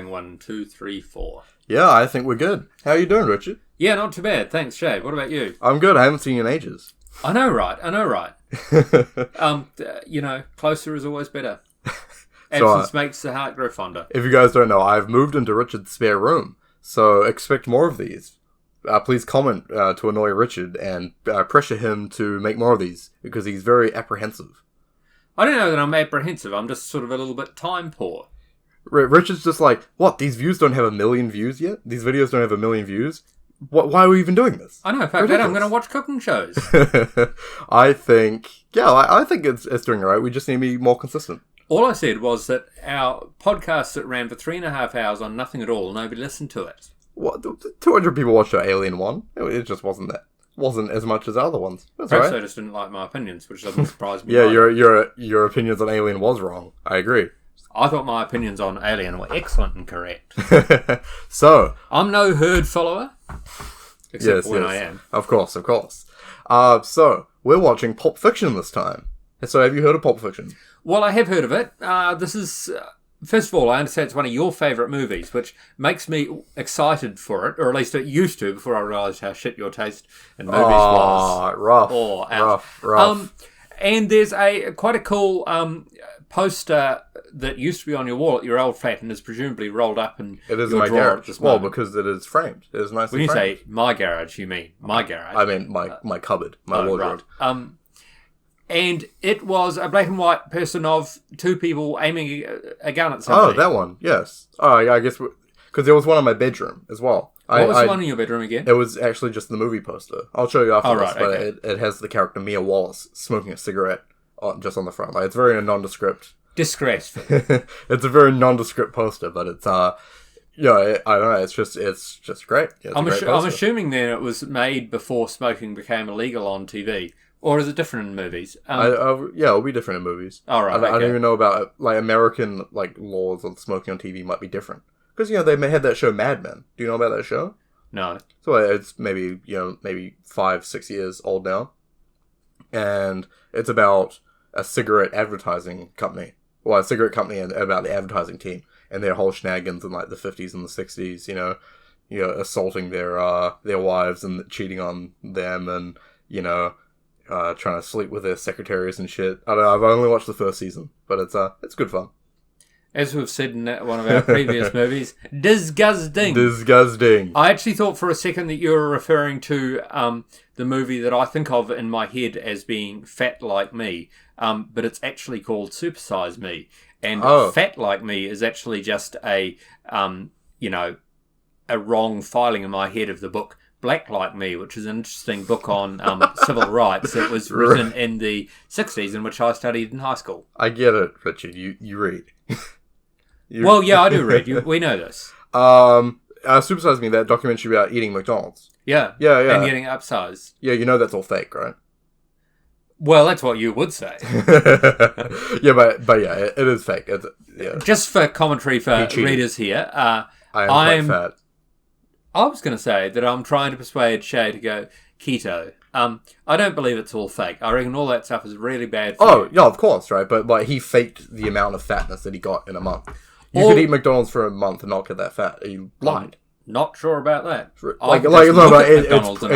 1, 2, 3, 4. Yeah, I think we're good. How are you doing, Richard? Yeah, not too bad. Thanks, Shay. What about you? I'm good. I haven't seen you in ages. I know, right? Closer is always better. Absence makes the heart grow fonder. If you guys don't know, I've moved into Richard's spare room, so expect more of these. Please comment to annoy Richard and pressure him to make more of these, because he's very apprehensive. I don't know that I'm apprehensive. I'm just sort of a little bit time poor. Richard's just like, what? These views don't have 1 million views yet? These videos don't have 1 million views? Why are we even doing this? I know, in fact, I'm going to watch cooking shows. I think it's doing all right. We just need to be more consistent. All I said was that our podcast that ran for 3.5 hours on nothing at all, nobody listened to it. What? 200 people watched our Alien one. It just wasn't as much as other ones. That's Perhaps right. They just didn't like my opinions, which doesn't surprise me. Yeah, your opinions on Alien was wrong. I agree. I thought my opinions on Alien were excellent and correct. So I'm no herd follower, except for when I am. Of course. So we're watching Pulp Fiction this time. So have you heard of Pulp Fiction? Well, I have heard of it. This is... First of all, I understand it's one of your favourite movies, which makes me excited for it, or at least it used to before I realised how shit your taste in movies was. Rough. And there's quite a cool poster that used to be on your wall at your old flat and is presumably rolled up in it is your my drawer garage. at this Well, moment. because it is framed. It is nicely framed. When you say my garage, you mean my garage. I mean my cupboard, my wardrobe. Right. And it was a black and white person of two people aiming a gun at somebody. Oh, that one. Yes. Oh, yeah, I guess because there was one in my bedroom as well. What was the one in your bedroom again? It was actually just the movie poster. I'll show you after this, but okay. it has the character Mia Wallace smoking a cigarette just on the front. Like, it's very nondescript. Disgraceful. It's a very nondescript poster, but it's I don't know. It's just great. Yeah, I'm assuming then it was made before smoking became illegal on TV. Or is it different in movies? It'll be different in movies. All right. I don't even know about American laws on smoking on TV might be different because they had that show Mad Men. Do you know about that show? No. So it's maybe 5-6 years old now, and it's about a cigarette advertising company. Well, a cigarette company and about the advertising team and their whole shenanigans in the 50s and the 60s. Assaulting their wives and cheating on them and trying to sleep with their secretaries and shit. I don't know, I've only watched the first season, but it's good fun. As we've said in one of our previous movies, disgusting. Disgusting. I actually thought for a second that you were referring to the movie that I think of in my head as being Fat Like Me, but it's actually called Supersize Me. And Fat Like Me is actually just a wrong filing in my head of the book Black Like Me, which is an interesting book on civil rights. It was written in the 60s, in which I studied in high school. I get it, Richard. You read. Well, yeah, I do read. We know this. Supersize Me, that documentary about eating McDonald's. Yeah. And getting upsized. Yeah, that's all fake, right? Well, that's what you would say. Yeah, but yeah, it is fake. Just for commentary for readers here, I am quite fat. I was going to say that I'm trying to persuade Shay to go keto. I don't believe it's all fake. I reckon all that stuff is really bad for you. Yeah, of course, right? But he faked the amount of fatness that he got in a month. You could eat McDonald's for a month and not get that fat. He lied. Not sure about that.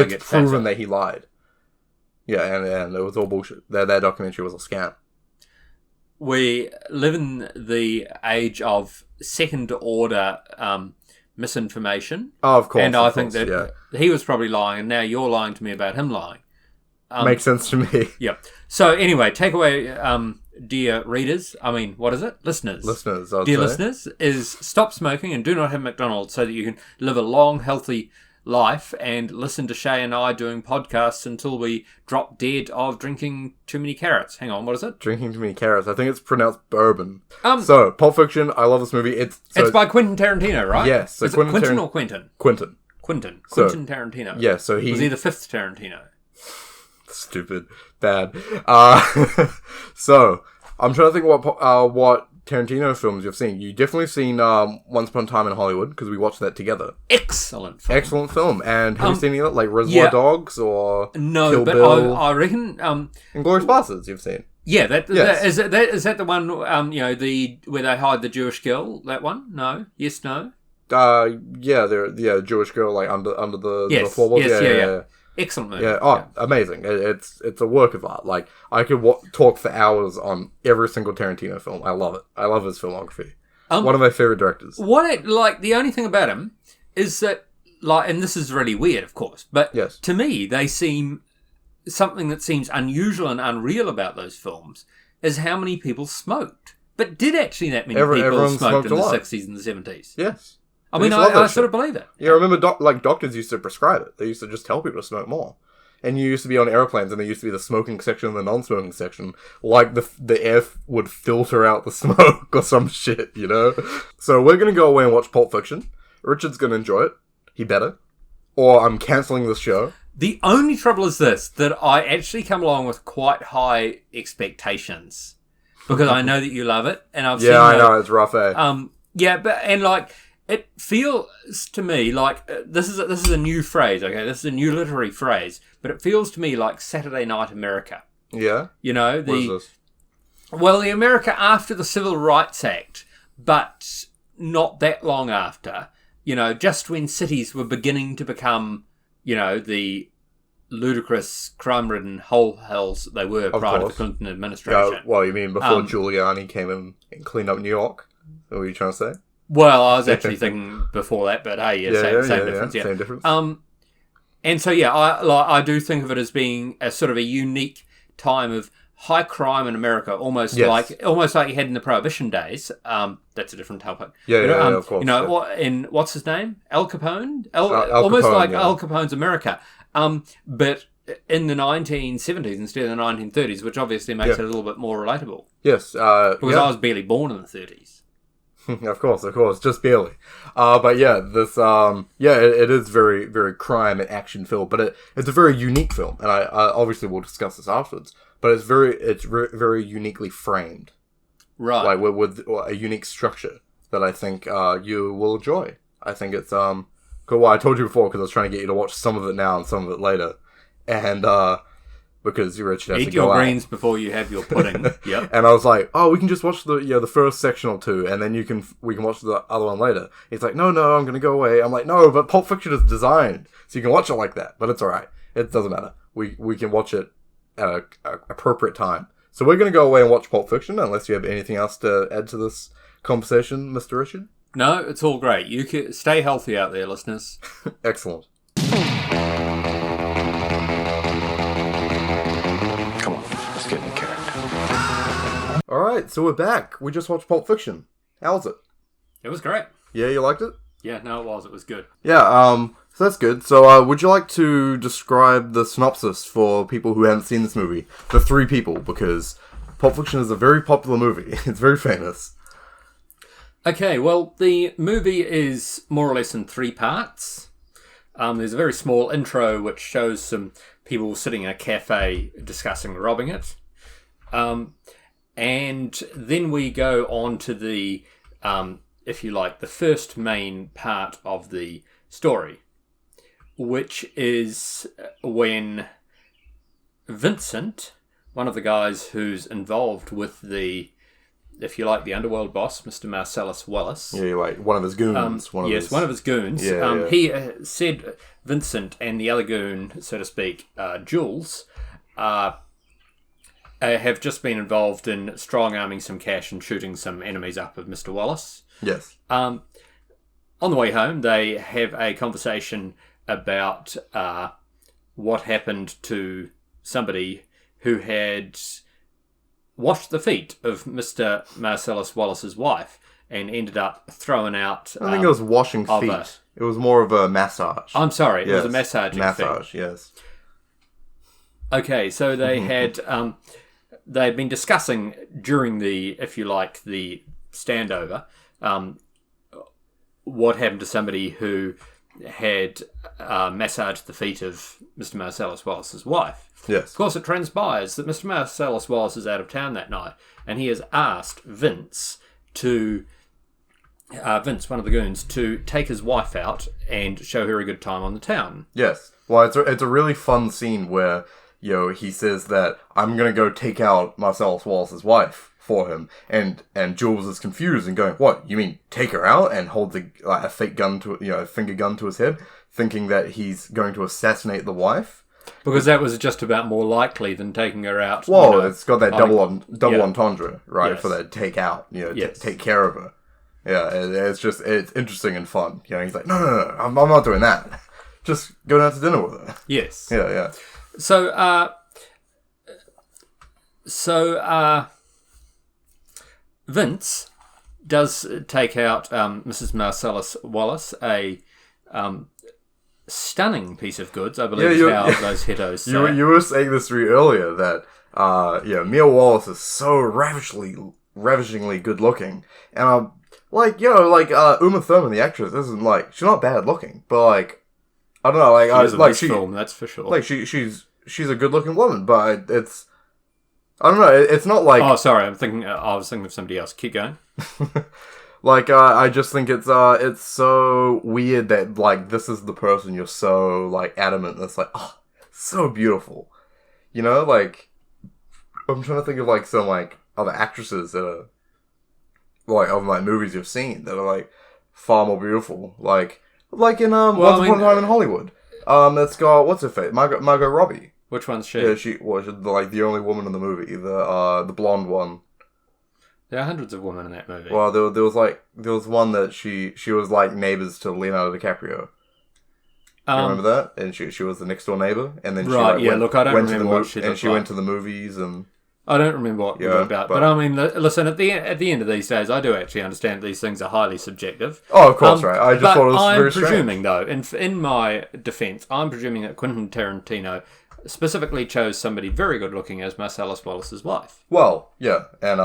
It's proven that he lied. Yeah, and it was all bullshit. That documentary was a scam. We live in the age of second order misinformation. Oh, of course. And I think that he was probably lying, and now you're lying to me about him lying. Makes sense to me. Yeah. So anyway, take away, dear readers. I mean, what is it? Listeners. Listeners, is stop smoking and do not have McDonald's so that you can live a long, healthy life and listen to Shay and I doing podcasts until we drop dead of drinking too many carrots. Hang on, what is it? Drinking too many carrots. I think it's pronounced bourbon. So, Pulp Fiction, I love this movie. It's by Quinton Tarantino, right? Yes. So is it Quinton or Quentin? Quinton. Quinton Tarantino. Yeah, so he... Was he the fifth Tarantino? Stupid. Bad. So, I'm trying to think what Tarantino films you've seen. You've definitely seen Once Upon a Time in Hollywood, because we watched that together. Excellent film. And have you seen any like Reservoir Dogs or no, Kill but Bill? I reckon... Inglourious Basterds you've seen. Yeah, Yes. is that the one? Where they hide the Jewish girl. That one? No. Yes. No. The Jewish girl like under the floorboards. Yes. Yeah. Excellent movie. Yeah. Oh, amazing! It's a work of art. Like I could talk for hours on every single Tarantino film. I love it. I love his filmography. One of my favorite directors. The only thing about him is that, and this is really weird, of course, but yes. To me, they seem something that seems unusual and unreal about those films is how many people smoked. But did actually that many people smoked in the 60s and the 70s? Yes. I mean, I sort of believe it. Yeah, I remember doctors used to prescribe it. They used to just tell people to smoke more. And you used to be on airplanes, and there used to be the smoking section and the non-smoking section. Like, the air would filter out the smoke or some shit, you know? So we're going to go away and watch Pulp Fiction. Richard's going to enjoy it. He better. Or I'm cancelling this show. The only trouble is this, that I actually come along with quite high expectations. Because I know that you love it, and I've seen... Yeah, I know, it's rough, eh? It feels to me like this is a new phrase, okay? This is a new literary phrase, but it feels to me like Saturday Night America. Yeah? You know, what is this? Well, the America after the Civil Rights Act, but not that long after, you know, just when cities were beginning to become, you know, the ludicrous, crime-ridden whole hells they were prior to the Clinton administration. Well, you mean before Giuliani came in and cleaned up New York? Is that what you're trying to say? Well, I was actually thinking before that, but hey, same difference. Same difference. And so I do think of it as being a sort of a unique time of high crime in America, almost like you had in the Prohibition days. That's a different topic. Of course. You know, what's his name? Al Capone. Almost Capone, like Al Capone's America. But in the 1970s instead of the 1930s, which obviously makes it a little bit more relatable. Yes. Because I was barely born in the 30s. Of course, just barely. But yeah, this, it is very, very crime and action film, but it's a very unique film, and I obviously will discuss this afterwards, but it's very uniquely framed. Right. Like, with a unique structure that I think, you will enjoy. I think it's, cool. Well, I told you before, because I was trying to get you to watch some of it now and some of it later, and, because Richard has to go out. Eat your greens before you have your pudding. Yep. And I was like, we can just watch the first section or two, and then we can watch the other one later. He's like, no, I'm going to go away. I'm like, no, but Pulp Fiction is designed so you can watch it like that. But it's all right. It doesn't matter. We can watch it at an appropriate time. So we're going to go away and watch Pulp Fiction, unless you have anything else to add to this conversation, Mr. Richard. No, it's all great. You can stay healthy out there, listeners. Excellent. Alright, so we're back. We just watched Pulp Fiction. How was it? It was great. Yeah, you liked it? Yeah, no, it was. It was good. Yeah, so that's good. So, would you like to describe the synopsis for people who haven't seen this movie? The three people, because Pulp Fiction is a very popular movie. It's very famous. Okay, well, the movie is more or less in three parts. There's a very small intro which shows some people sitting in a cafe discussing robbing it. And then we go on to the, if you like, the first main part of the story, which is when Vincent, one of the guys who's involved with the, if you like, the underworld boss, Mr. Marcellus Wallace. Yeah, like one of his goons. One of his goons. Yeah. He said Vincent and the other goon, so to speak, Jules, have just been involved in strong-arming some cash and shooting some enemies up of Mr. Wallace. Yes. On the way home, they have a conversation about what happened to somebody who had washed the feet of Mr. Marcellus Wallace's wife and ended up throwing out... I think it was washing feet. It was more of a massage. I'm sorry, it was a massaging massage, feet. Yes. Okay, so they had... they'd been discussing during the, if you like, the standover, what happened to somebody who had massaged the feet of Mr. Marcellus Wallace's wife. Yes. Of course, it transpires that Mr. Marcellus Wallace is out of town that night, and he has asked Vince, one of the goons, to take his wife out and show her a good time on the town. Yes. Well, it's a really fun scene where he says that I'm gonna go take out Marcellus Wallace's wife for him, and Jules is confused and going, "What? You mean take her out?" and holds a fake gun to a finger gun to his head, thinking that he's going to assassinate the wife. Because that was just about more likely than taking her out. Well, it's got that double entendre, right? Yes. For that take out, take care of her. Yeah, it's interesting and fun. He's like, no, I'm not doing that. Just go down to dinner with her. Yes. Yeah. So Vince does take out Mrs. Marcellus Wallace, a stunning piece of goods, I believe is how those hetos say. You were saying this to me earlier that Mia Wallace is so ravishingly good looking, and I'm Uma Thurman, the actress, isn't she's not bad looking, but I don't know, film, that's for sure. She's a good looking woman, but it's I don't know, it's not like. Oh, sorry, I was thinking of somebody else. Keep going. I just think it's so weird that this is the person you're so adamant that's so beautiful, I'm trying to think of some other actresses that are of movies you've seen that are far more beautiful, in Once Upon a Time in Hollywood, that's got what's her face, Margot Robbie. Which one's she? Yeah, she was the only woman in the movie, the blonde one. There are hundreds of women in that movie. Well, there was one that she was neighbors to Leonardo DiCaprio. You remember that? And she was the next door neighbor, and then I don't remember what she looked and she went to the movies and. I don't remember what we were about, but I mean, listen. At the end of these days, I do actually understand that these things are highly subjective. Oh, of course, right. I just thought it was very strange. I'm presuming, though, in my defence, I'm presuming that Quinton Tarantino specifically chose somebody very good looking as Marcellus Wallace's wife. Well, yeah, and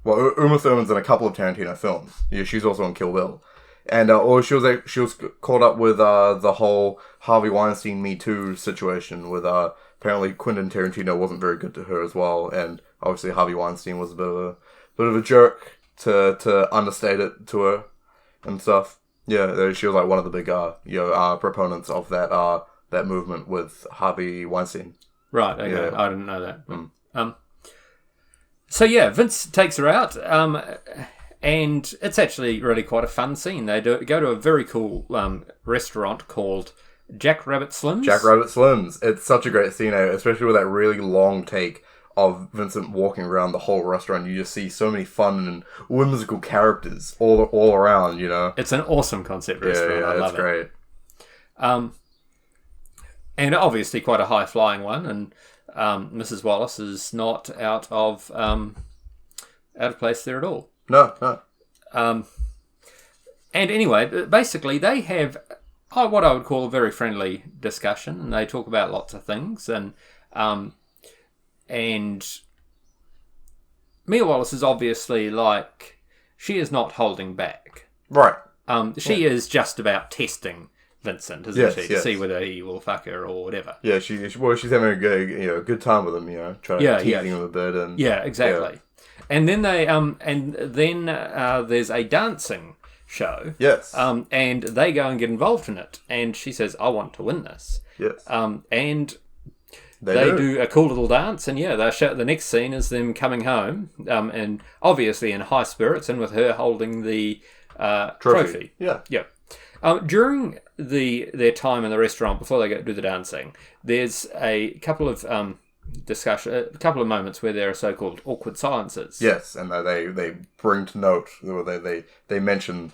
Uma Thurman's in a couple of Tarantino films. Yeah, she's also in Kill Bill, and she was caught up with the whole Harvey Weinstein Me Too situation with apparently Quentin Tarantino wasn't very good to her as well, and obviously Harvey Weinstein was a bit of a jerk to understate it to her and stuff. Yeah, she was one of the big proponents of that movement with Harvey Weinstein. Right. Okay. Yeah. I didn't know that. So yeah, Vince takes her out, and it's actually really quite a fun scene. They go to a very cool restaurant called Jack Rabbit Slim's. Jack Rabbit Slim's. It's such a great scene, especially with that really long take of Vincent walking around the whole restaurant. You just see so many fun and whimsical characters all around. It's an awesome concept restaurant. Yeah, I love it's great. And obviously quite a high flying one, and Mrs. Wallace is not out of place there at all. No. And anyway, basically they have what I would call a very friendly discussion, and they talk about lots of things, and Mia Wallace is obviously she is not holding back. Right. She is just about testing Vincent, isn't she? To see whether he will fuck her or whatever. Yeah, she's having a good time with him, trying to teasing him a bit, and exactly. Yeah. And then there's a dancing show. Yes. And they go and get involved in it, and she says, "I want to win this." Yes. And they do a cool little dance, and the next scene is them coming home, and obviously in high spirits, and with her holding the trophy. Yeah. Yeah. During their time in the restaurant before they go do the dancing, there's a couple of a couple of moments where there are so-called awkward silences. Yes, and they bring to note, they mention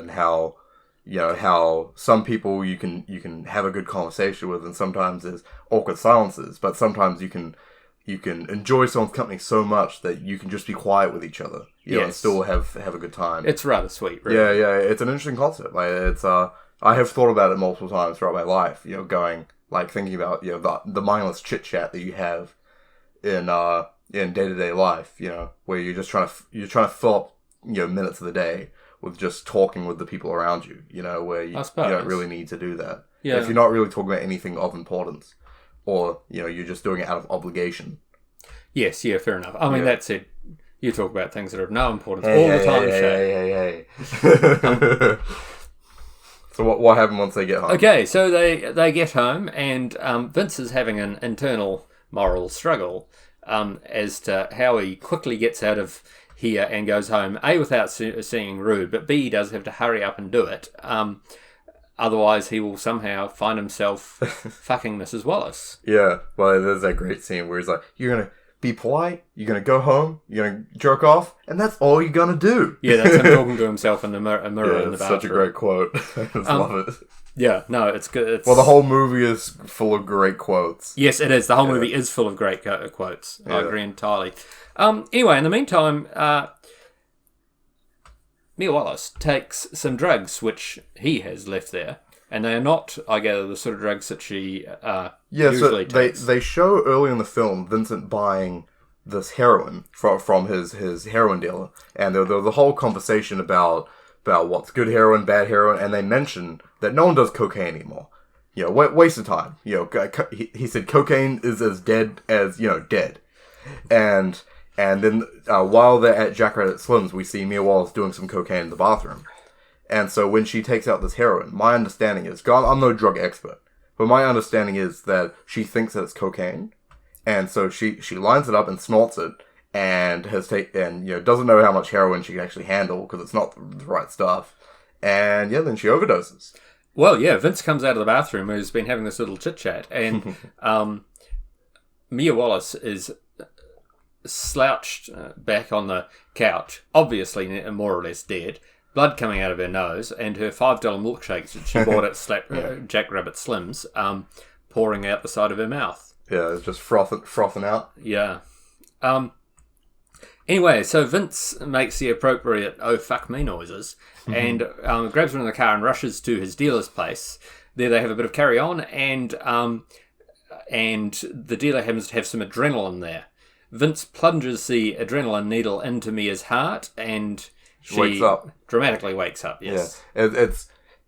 how how some people you can have a good conversation with, and sometimes there's awkward silences, but sometimes you can enjoy someone's company so much that you can just be quiet with each other, and still have a good time. It's rather sweet, really. Yeah, it's an interesting concept. It's I have thought about it multiple times throughout my life. Thinking about the mindless chit chat that you have in day-to-day life. Where you're just trying to fill up minutes of the day with just talking with the people around you. Where you don't really need to do that. Yeah. If you're not really talking about anything of importance. Or, you're just doing it out of obligation. Yes, yeah, fair enough. I mean, that's it. You talk about things that are of no importance all the time, Hey. So what happened once they get home? Okay, so they get home, and Vince is having an internal moral struggle as to how he quickly gets out of here and goes home, A, without seeming rude, but B, he does have to hurry up and do it. Otherwise, he will somehow find himself fucking Mrs. Wallace. Yeah, well, there's that great scene where he's like, you're going to be polite, you're going to go home, you're going to jerk off, and that's all you're going to do. Yeah, that's him talking to himself in the mirror in the bathroom. Such a great quote. I just love it. Yeah, no, it's good. Well, the whole movie is full of great quotes. Yes, it is. The whole movie is full of great quotes. I agree entirely. Anyway, in the meantime, Mia Wallace takes some drugs, which he has left there. And they are not, I gather, the sort of drugs that she usually takes. They show early in the film Vincent buying this heroin from his heroin dealer. And there was a whole conversation about what's good heroin, bad heroin, and they mention that no one does cocaine anymore. You know, waste of time. You know, he said cocaine is as dead as, dead. And then while they're at Jackrabbit Slim's, we see Mia Wallace doing some cocaine in the bathroom. And so when she takes out this heroin, my understanding is, I'm no drug expert, but my understanding is that she thinks that it's cocaine. And so she lines it up and snorts it and doesn't know how much heroin she can actually handle because it's not the right stuff. And then she overdoses. Well, yeah, Vince comes out of the bathroom who's been having this little chit-chat, and Mia Wallace is slouched back on the couch, obviously more or less dead, blood coming out of her nose, and her $5 milkshakes that she bought at Jackrabbit Slim's pouring out the side of her mouth. Yeah, it's just frothing out. Yeah. Anyway, so Vince makes the appropriate "oh fuck me" noises and grabs her in the car and rushes to his dealer's place. There they have a bit of carry on, and the dealer happens to have some adrenaline there. Vince plunges the adrenaline needle into Mia's heart, and she wakes up. Dramatically wakes up. Yes, yeah.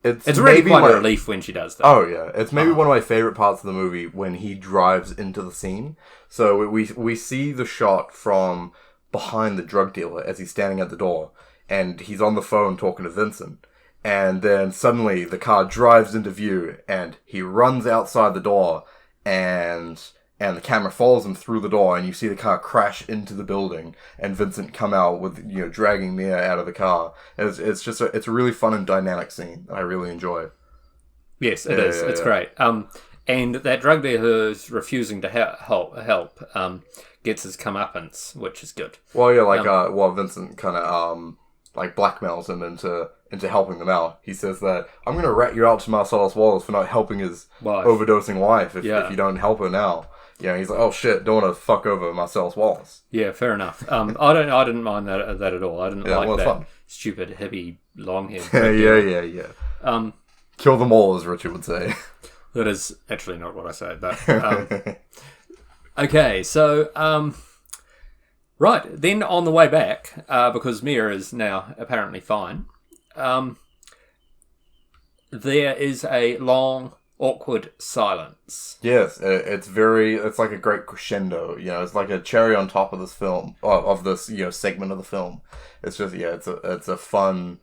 It's really quite a relief when she does that. Oh yeah, it's maybe one of my favorite parts of the movie when he drives into the scene. So we see the shot from behind the drug dealer as he's standing at the door, and he's on the phone talking to Vincent, and then suddenly the car drives into view, and he runs outside the door, and the camera follows him through the door, and you see the car crash into the building, and Vincent come out with, dragging Mia out of the car. It's just it's a really fun and dynamic scene that I really enjoy. Yes, it is. It's great. And that drug dealer who's refusing to help gets his comeuppance, which is good. Well, yeah, Vincent kind of blackmails him into helping them out. He says that, I'm going to rat you out to Marcellus Wallace for not helping his overdosing wife if you don't help her now. He's like, oh shit, don't want to fuck over Marcellus Wallace. Yeah, fair enough. I didn't mind that at all. I didn't like that fun. Stupid hippie long hair. Yeah. Kill them all, as Richard would say. That is actually not what I said, but okay, so right then on the way back, because Mia is now apparently fine. There is a long, awkward silence. Yes, it's like a great crescendo. It's like a cherry on top of this film, of this segment of the film. It's just it's a fun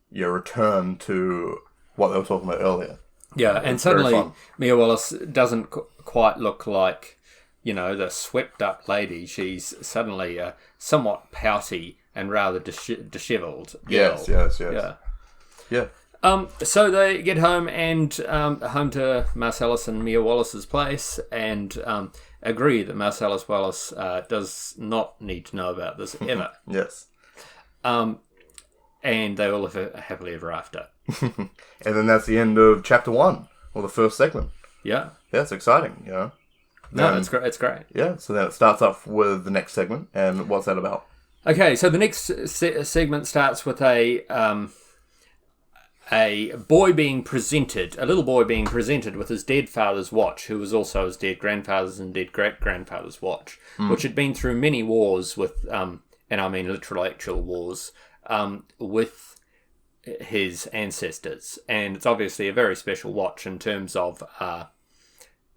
return to what they were talking about earlier. Yeah, and suddenly Mia Wallace doesn't quite look like the swept up lady. She's suddenly somewhat pouty and rather dishevelled. Yes. Yeah. So they get home and home to Marcellus and Mia Wallace's place, and agree that Marcellus Wallace does not need to know about this ever. Yes. And they all live happily ever after. And then that's the end of chapter 1, or the first segment. Yeah. Yeah, it's exciting, No, it's great. It's great. Yeah, so then it starts off with the next segment, and what's that about? Okay, so the next segment starts with a boy being presented, a little boy being presented with his dead father's watch, who was also his dead grandfather's and dead great-grandfather's watch, which had been through many wars with, and I mean literal actual wars, with his ancestors. And it's obviously a very special watch in terms of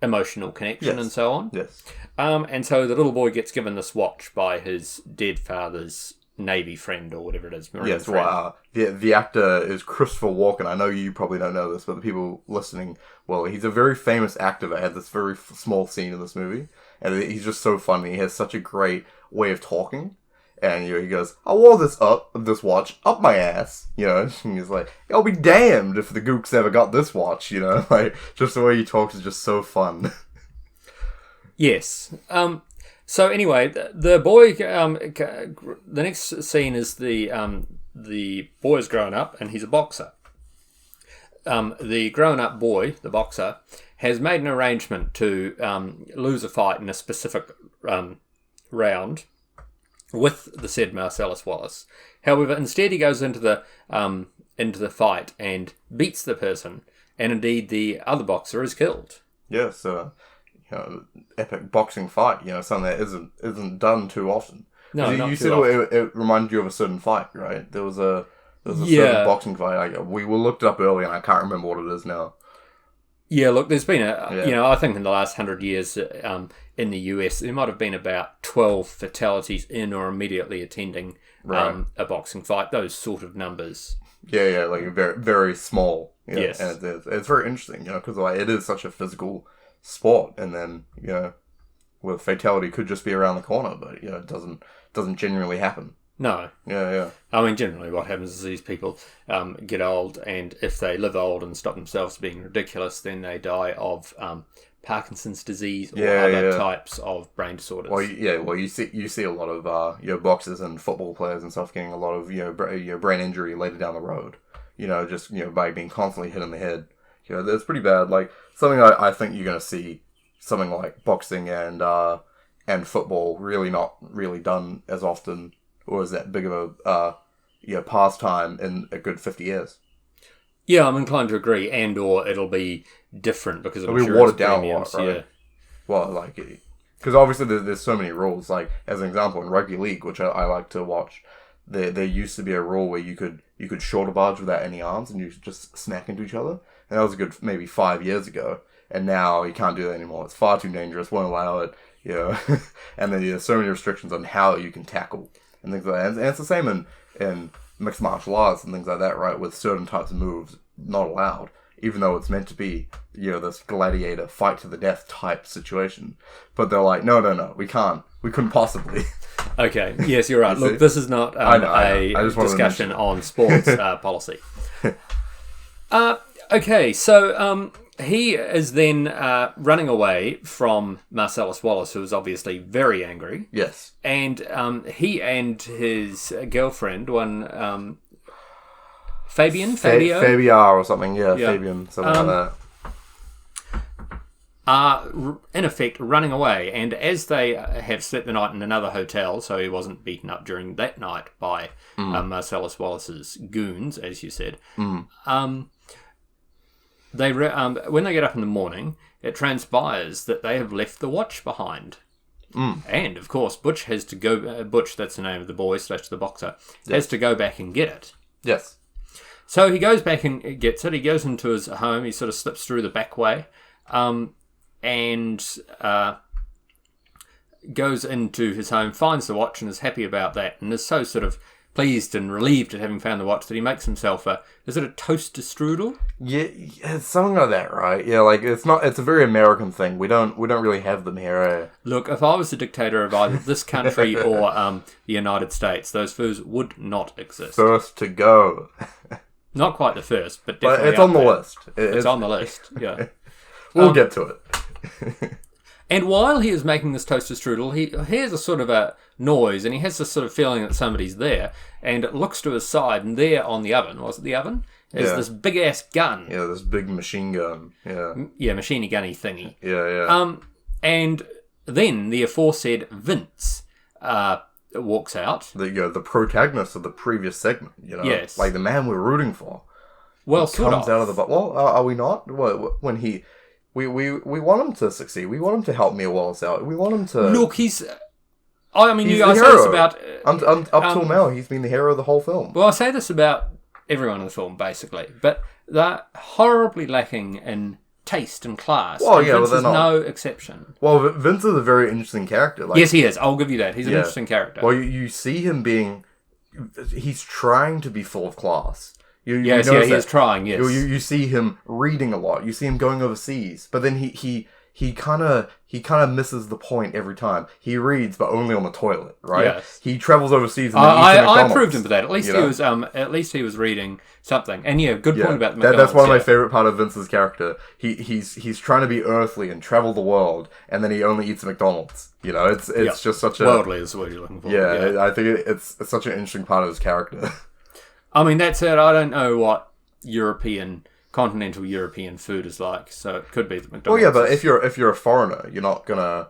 emotional connection and so on. Yes. And so the little boy gets given this watch by his dead father's Navy friend or whatever it is. Marine friend. Well, the actor is Christopher Walken. I know you probably don't know this, but the people listening, well, he's a very famous actor that had this very small scene in this movie. and he's just so funny. He has such a great way of talking. And he goes, I wore this watch up my ass, and he's like, I'll be damned if the gooks ever got this watch, like, just the way he talks is just so fun. Yes. So anyway, the boy, the next scene is the boy's grown up and he's a boxer. The grown up boy, the boxer, has made an arrangement to lose a fight in a specific round with the said Marcellus Wallace. However, instead he goes into the fight and beats the person, and indeed the other boxer is killed. Yes, epic boxing fight. Something that isn't done too often. No, you said it reminded you of a certain fight, right? There was a certain boxing fight. We looked it up earlier, and I can't remember what it is now. Yeah, look, there's been I think in the last 100 years in the US, there might have been about 12 fatalities in or immediately attending a boxing fight. Those sort of numbers. Yeah, like very, very small. Yes. And it's very interesting, because it is such a physical sport, and then, well, fatality could just be around the corner, but, it doesn't genuinely happen. No. Yeah. I mean, generally what happens is these people get old, and if they live old and stop themselves being ridiculous, then they die of Parkinson's disease or other types of brain disorders. Well, you see a lot of boxers and football players and stuff getting a lot of brain injury later down the road. Just by being constantly hit in the head. That's pretty bad. Like something I think you're going to see something like boxing and football really not really done as often, or is that big of a pastime in a good 50 years? Yeah, I'm inclined to agree, or it'll be different because it'll be watered down a lot, right? Yeah. Well, because obviously there's so many rules. Like as an example, in rugby league, which I like to watch, there used to be a rule where you could shoulder barge without any arms and you could just smack into each other, and that was a good maybe 5 years ago. And now you can't do that anymore. It's far too dangerous. Won't allow it. And then there's so many restrictions on how you can tackle and things like that. And it's the same in mixed martial arts and things like that, right? With certain types of moves not allowed, even though it's meant to be, this gladiator fight to the death type situation. But they're like, no, we can't. We couldn't possibly. Okay. Yes, you're right. Look, this is not a discussion on sports policy. Okay, so he is then running away from Marcellus Wallace, who is obviously very angry. Yes. And he and his girlfriend, one Fabio? Fabia or something, yeah. Fabian, something like that. Are in effect running away, and as they have spent the night in another hotel, so he wasn't beaten up during that night by Marcellus Wallace's goons, as you said. They when they get up in the morning, it transpires that they have left the watch behind. And of course, Butch has to go. Butch, that's the name of the boy / the boxer, has to go back and get it. Yes. So he goes back and gets it. He goes into his home. He sort of slips through the back way. And goes into his home, finds the watch, and is happy about that, and is so sort of pleased and relieved at having found the watch that he makes himself is it a toaster strudel? Yeah, it's something like that, right? Yeah, like it's a very American thing. We don't really have them here. Eh? Look, if I was the dictator of either this country or the United States, those foods would not exist. First to go. Not quite the first, but definitely it's on the list. It's on the list, yeah. We'll get to it. And while he is making this toaster strudel, he hears a sort of a noise, and he has this sort of feeling that somebody's there, and looks to his side, and there on the oven, was it the oven? Is this big-ass gun. Yeah, this big machine gun. Yeah. Yeah, machine gunny thingy. Yeah. And then the aforesaid Vince walks out. The protagonist of the previous segment, Yes. Like the man we're rooting for. Well, he comes out of the... Well, are we not? When he... We want him to succeed. We want him to help Mia Wallace out. We want him to... Look, he's... I mean, he's you guys say this about... up till now, he's been the hero of the whole film. Well, I say this about everyone in the film, basically. But they're horribly lacking in taste and class. Well, and yeah, Vince they're not. No exception. Well, Vince is a very interesting character. Yes, he is. I'll give you that. He's an interesting character. Well, you see him being... He's trying to be full of class. He is trying, yes. You see him reading a lot. You see him going overseas. But then he he kind of misses the point every time. He reads, but only on the toilet, right? Yes. He travels overseas and I approved him for that. At least he was reading something. And good point about the McDonald's. That's one of my favorite part of Vince's character. He's trying to be earthly and travel the world, and then he only eats McDonald's. It's just such a worldly is the word you're looking for. Yeah, I think it's such an interesting part of his character. I mean, that's it. I don't know what continental European food is like, so it could be the McDonald's. Well, yeah, but if you're a foreigner, you're not gonna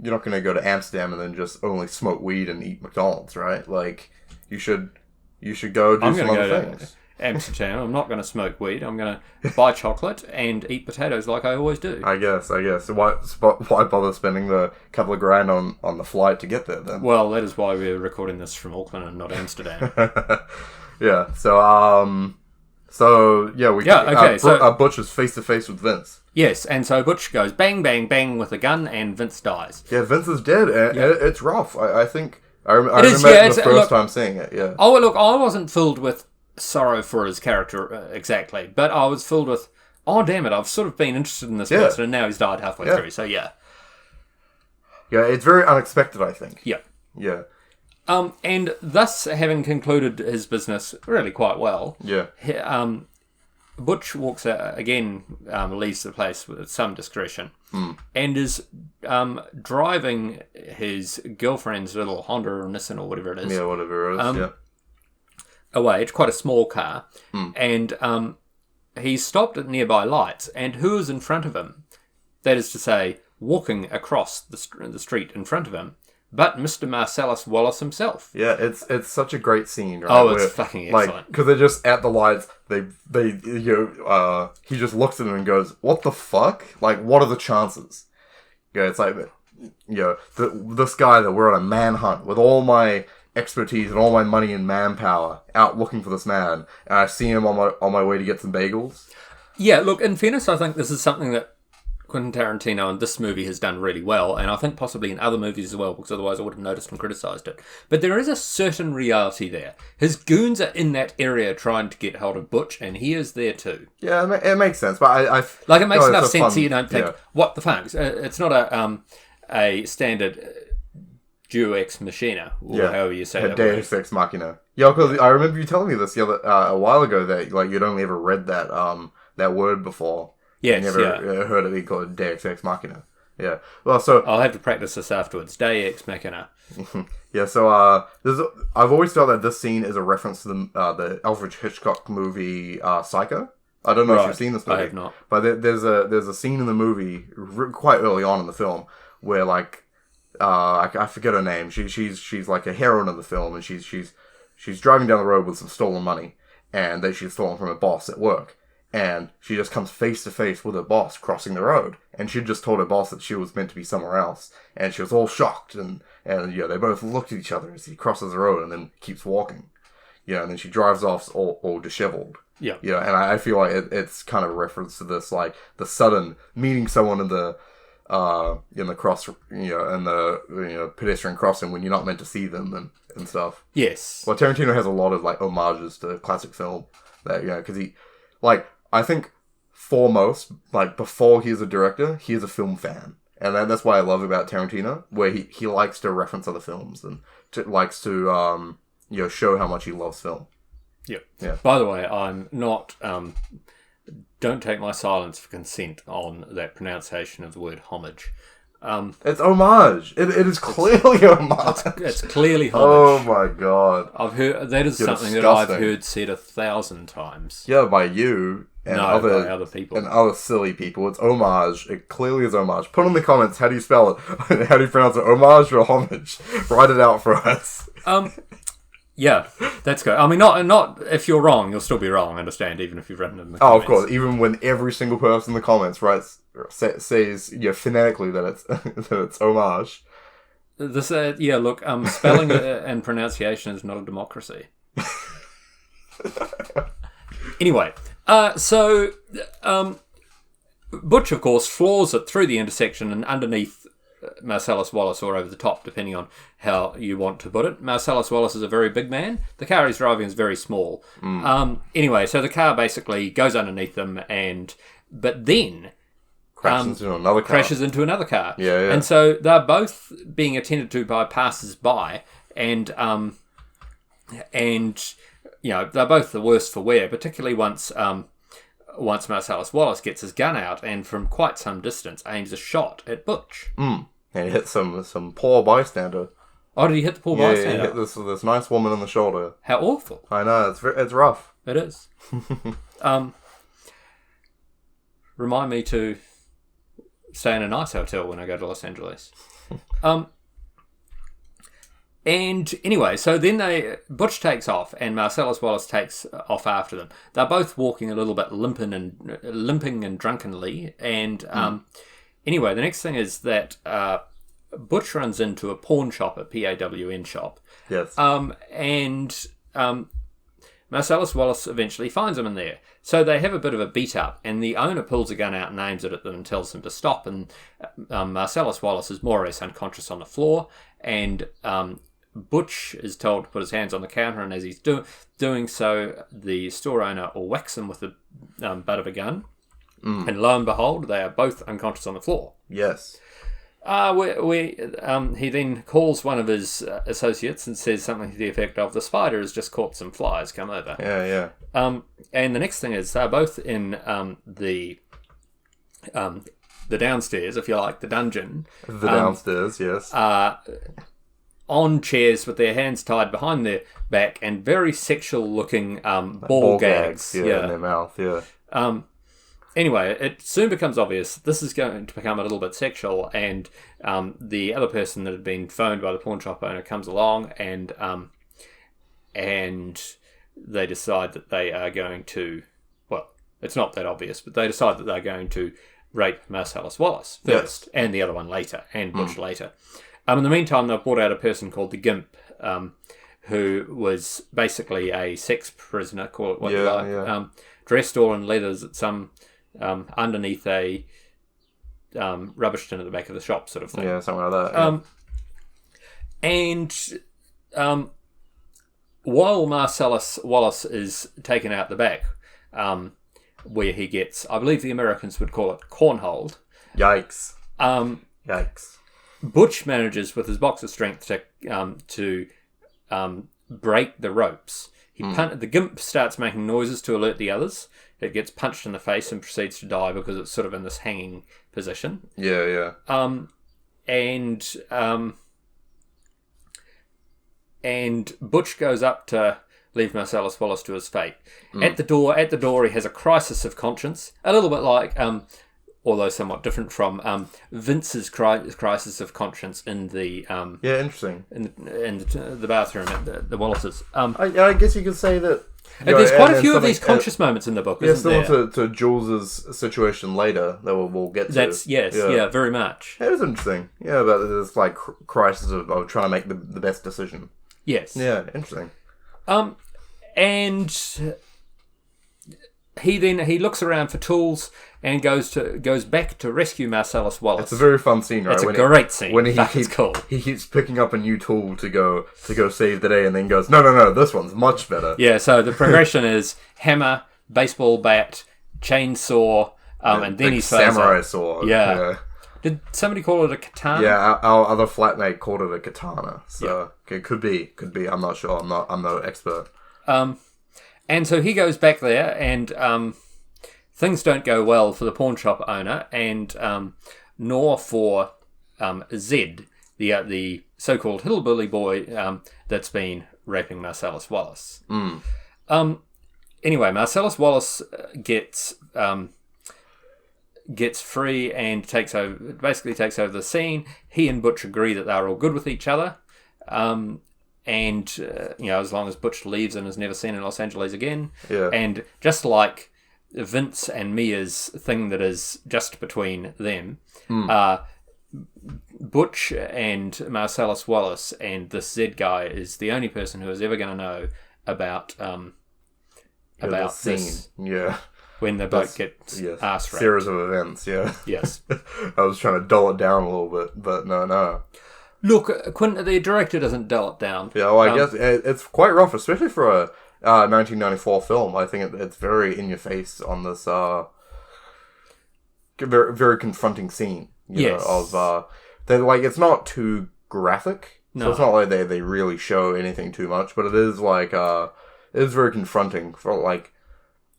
go to Amsterdam and then just only smoke weed and eat McDonald's, right? Like, you should go do some other things. Amsterdam. I'm not going to smoke weed. I'm going to buy chocolate and eat potatoes like I always do. I guess. Why bother spending the couple of grand on the flight to get there then? Well, that is why we're recording this from Auckland and not Amsterdam. Yeah. Butch is face to face with Vince. Yes, and so Butch goes bang, bang, bang with a gun, and Vince dies. Yeah, Vince is dead, and it's rough. I think I remember the first time seeing it. Yeah. Oh, look, I wasn't filled with sorrow for his character exactly, but I was filled with, oh damn it, I've sort of been interested in this person, and now he's died halfway through. So yeah, it's very unexpected, I think. Yeah. And thus, having concluded his business really quite well, Butch walks out again, leaves the place with some discretion, and is driving his girlfriend's little Honda or Nissan or whatever it is. Yeah, whatever it is. Away. It's quite a small car, and he stopped at nearby lights, and who is in front of him? That is to say, walking across the street in front of him, but Mr. Marcellus Wallace himself. Yeah, it's such a great scene, right? Oh, it's fucking excellent. Because they're just at the lights. He just looks at him and goes, "What the fuck? Like, what are the chances?" Yeah, it's like, this guy that we're on a manhunt with all my expertise and all my money and manpower out looking for this man, and I see him on my way to get some bagels. Yeah, look, in fairness, I think this is something that Quinton Tarantino in this movie has done really well, and I think possibly in other movies as well, because otherwise I would have noticed and criticised it. But there is a certain reality there. His goons are in that area trying to get hold of Butch, and he is there too. Yeah, it makes sense, but it makes enough sense that you don't think, what the fuck? It's not a standard Deus Ex Machina, or however you say that. Deus Ex Machina. Yeah, because I remember you telling me this a while ago that you'd only ever read that word before. Yes, you never heard it be called Deus Ex Machina. Yeah. Well, so I'll have to practice this afterwards. Deus Ex Machina. Yeah. So I've always felt that this scene is a reference to the Alfred Hitchcock movie Psycho. I don't know if you've seen this movie. I have not. But there's a scene in the movie quite early on in the film where I forget her name. She's like a heroine of the film, and she's driving down the road with some stolen money, and that she's stolen from a boss at work. And she just comes face to face with her boss crossing the road. And she just told her boss that she was meant to be somewhere else. And she was all shocked. And they both looked at each other as he crosses the road and then keeps walking. And then she drives off all disheveled. Yeah. And I feel like it's kind of a reference to this, like, the sudden meeting someone in the cross, in the pedestrian crossing when you're not meant to see them and stuff. Yes. Well, Tarantino has a lot of, like, homages to classic film. That, because he, I think foremost, before he is a director, he is a film fan. And that's what I love about Tarantino, where he likes to reference other films and likes to, show how much he loves film. Yeah. By the way, I'm not, don't take my silence for consent on that pronunciation of the word homage. It's homage. It is clearly homage. It's clearly homage. Oh my god! I've heard that is something that I've heard said 1,000 times. Yeah, by you and by other people and other silly people. It's homage. It clearly is homage. Put in the comments. How do you spell it? How do you pronounce it? Homage or homage? Write it out for us. Yeah, that's good. I mean, not if you're wrong, you'll still be wrong. Understand? Even if you've written it in the comments. Oh, of course. Even when every single person in the comments says phonetically that it's homage. This look, spelling and pronunciation is not a democracy. Anyway, so Butch, of course, floors it through the intersection and underneath Marcellus Wallace, or over the top, depending on how you want to put it. Marcellus Wallace is a very big man. The car he's driving is very small. Anyway, so the car basically goes underneath them, but then crashes into another car. Crashes into another car. Yeah. And so they're both being attended to by passers-by, and they're both the worse for wear, particularly once Marcellus Wallace gets his gun out and from quite some distance aims a shot at Butch. And he hits some poor bystander. Oh, did he hit the poor bystander? Yeah, he hit this nice woman in the shoulder. How awful. I know, it's rough. It is. Remind me to stay in a nice hotel when I go to Los Angeles. And anyway, so then Butch takes off and Marcellus Wallace takes off after them. They're both walking a little bit limping and drunkenly. And anyway, the next thing is that Butch runs into a pawn shop, a PAWN shop. Yes. And Marcellus Wallace eventually finds him in there. So they have a bit of a beat up, and the owner pulls a gun out and aims it at them and tells them to stop. And Marcellus Wallace is more or less unconscious on the floor, and Butch is told to put his hands on the counter, and as he's doing so, the store owner whacks him with the butt of a gun. And lo and behold, they are both unconscious on the floor. Yes. He then calls one of his associates and says something to the effect of, "The spider has just caught some flies, come over." Yeah. And the next thing is they're both in the downstairs, if you like, the dungeon. The downstairs, yes. On chairs with their hands tied behind their back and very sexual looking ball gags. In their mouth, yeah. Anyway, it soon becomes obvious this is going to become a little bit sexual, and the other person that had been phoned by the pawn shop owner comes along, and they decide that they are going to, well, it's not that obvious, but they decide that they're going to rape Marcellus Wallace first, and the other one later, and Butch later. In the meantime, they've brought out a person called the Gimp, who was basically a sex prisoner, call it what you like, dressed all in leathers at some... underneath a rubbish tin at the back of the shop, sort of thing. Yeah, something like that. And while Marcellus Wallace is taken out the back, where he gets, I believe the Americans would call it cornholed. Yikes. Yikes. Butch manages with his boxer strength to break the ropes. The Gimp starts making noises to alert the others. It gets punched in the face and proceeds to die because it's sort of in this hanging position. Yeah. And Butch goes up to leave Marcellus Wallace to his fate. At the door, he has a crisis of conscience, a little bit like, although somewhat different from Vince's crisis of conscience in the interesting in the bathroom at the Wallaces. I guess you could say that. There's quite a few of these conscious moments in the book, isn't there? Similar to Jules's situation later that we'll get to. Very much. It was interesting. Yeah, about this like crisis of trying to make the best decision. Yes. Yeah, interesting. And he looks around for tools and goes back to rescue Marcellus Wallace. It's a very fun scene, right? It's a great scene. When he keeps picking up a new tool to go save the day, and then goes, no, this one's much better. Yeah, so the progression is hammer, baseball bat, chainsaw, and then he samurai sword. Yeah. Did somebody call it a katana? Yeah, our other flatmate called it a katana. So it could be. I'm not sure. I'm no expert. And so he goes back there, and things don't go well for the pawn shop owner, and nor for Zed, the so-called hillbilly boy that's been raping Marcellus Wallace. Anyway, Marcellus Wallace gets free and takes over the scene. He and Butch agree that they're all good with each other. And as long as Butch leaves and is never seen in Los Angeles again. Yeah. And just like Vince and Mia's thing that is just between them, Butch and Marcellus Wallace and this Zed guy is the only person who is ever going to know about this. Yeah. When the boat gets ass raped. Series of events, yeah. Yes. I was trying to dull it down a little bit, but no. Look, Quinton, the director doesn't dull it down. Yeah, well, I guess it's quite rough, especially for a 1994 film. I think it's very in your face on this very, very confronting scene. You know, of they're like, it's not too graphic, so it's not like they really show anything too much, but it is like it is very confronting for like,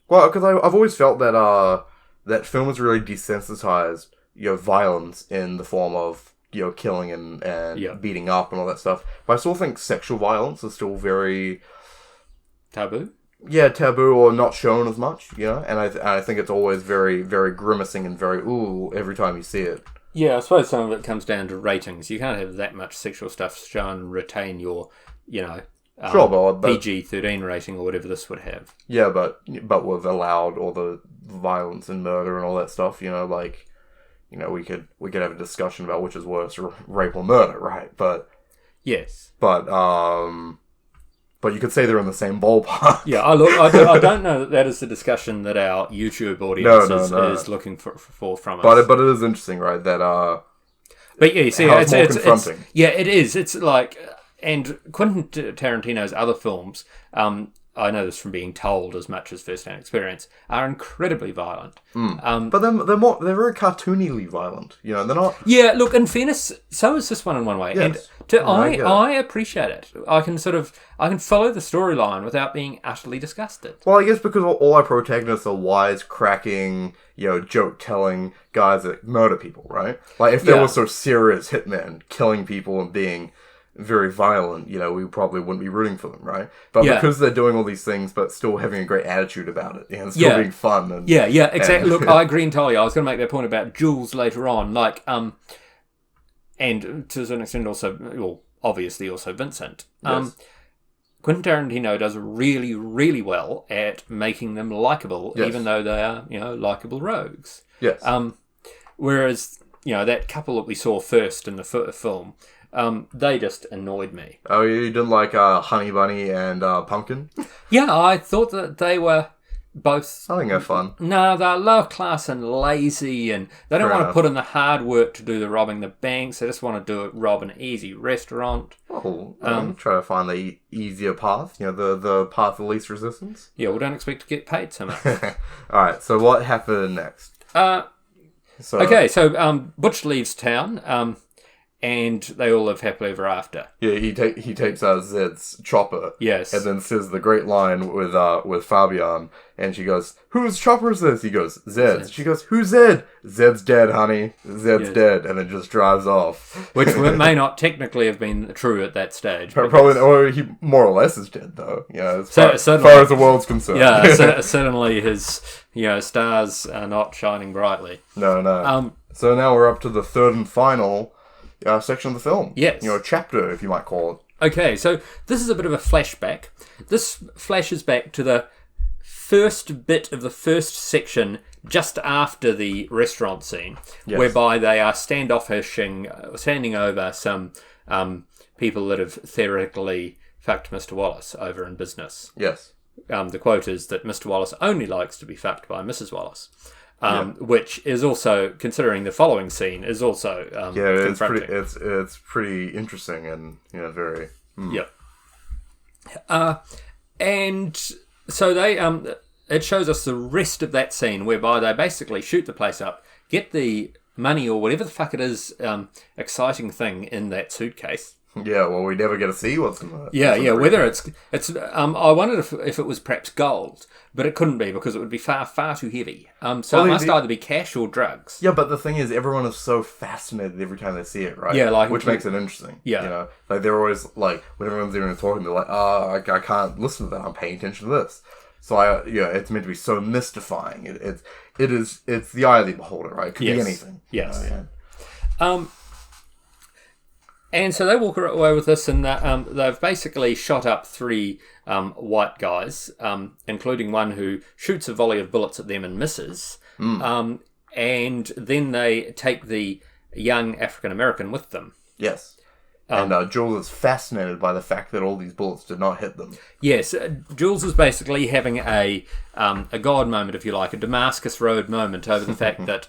well, because I've always felt that that film has really desensitized violence in the form of killing and beating up and all that stuff, but I still think sexual violence is still very taboo. Yeah, taboo or not shown as much, and I think it's always very, very grimacing and very ooh every time you see it. Yeah, I suppose some of it comes down to ratings. You can't have that much sexual stuff shown and retain your, sure, but PG-13 rating or whatever this would have. Yeah, but we've allowed all the violence and murder and all that stuff. We could have a discussion about which is worse, rape or murder, right? But yes, but you could say they're in the same ballpark. Yeah, I don't know that is the discussion that our YouTube audience is looking for from us. But it is interesting, right? That but yeah, you see, it's more confronting. It is. It's like, and Quentin Tarantino's other films, I know this from being told as much as first-hand experience, are incredibly violent. But they're very cartoonily violent. They're not. Yeah, look. In fairness, so is this one in one way, yes. and I appreciate it. I can follow the storyline without being utterly disgusted. Well, I guess because all our protagonists are wise-cracking, joke-telling guys that murder people, right? Like if they were so serious hitmen killing people and being very violent, we probably wouldn't be rooting for them, right? But because they're doing all these things but still having a great attitude about it and still being fun and exactly. Look, I agree entirely. I was going to make that point about Jules later on, like and to a certain extent also, well, obviously also Vincent. Yes. Quentin Tarantino does really, really well at making them likable, even though they are, likable rogues. Yes. Whereas, that couple that we saw first in the film, they just annoyed me. Oh, you didn't like Honey Bunny and Pumpkin? Yeah, I thought that they were both... I think they're fun. No, they're low class and lazy, and they don't want to put in the hard work to do the robbing the banks. They just want to rob an easy restaurant. Oh, try to find the easier path, the path of least resistance. Yeah, we don't expect to get paid so much. Alright, so what happened next? So Butch leaves town, and they all live happily ever after. Yeah, he takes Zed's chopper. Yes. And then says the great line with Fabian, and she goes, "Whose chopper is this?" He goes, "Zed's." She goes, "Who's Zed?" "Zed's dead, honey. Zed's dead," and then just drives off. Which may not technically have been true at that stage. Probably, or he more or less is dead, though. As far as the world's concerned. Yeah, certainly his stars are not shining brightly. No. So now we're up to the third and final section of the film. Yes. Chapter, if you might call it. Okay, so this is a bit of a flashback. This flashes back to the first bit of the first section just after the restaurant scene, whereby they are standing over some people that have theoretically fucked Mr. Wallace over in business. Yes. The quote is that Mr. Wallace only likes to be fucked by Mrs. Wallace. Which is also, considering the following scene, is also confronting. It's pretty interesting and very. And so they it shows us the rest of that scene whereby they basically shoot the place up, get the money or whatever the fuck it is, exciting thing in that suitcase. Yeah, well, we never get to see what's in it. Yeah. Whether it's I wondered if it was perhaps gold, but it couldn't be because it would be far too heavy. So it must either be cash or drugs. Yeah, but the thing is, everyone is so fascinated every time they see it, right? Yeah, which makes it interesting. Yeah, like they're always like when everyone's even talking, they're like, "Oh, I can't listen to that. I'm paying attention to this." So it's meant to be so mystifying. It's the eye of the beholder, right? It could be anything. Yes. And so they walk away with this, and they've basically shot up 3 white guys, including one who shoots a volley of bullets at them and misses. And then they take the young African-American with them. Yes. And Jules is fascinated by the fact that all these bullets did not hit them. Yes, Jules is basically having a God moment, if you like, a Damascus Road moment over the fact that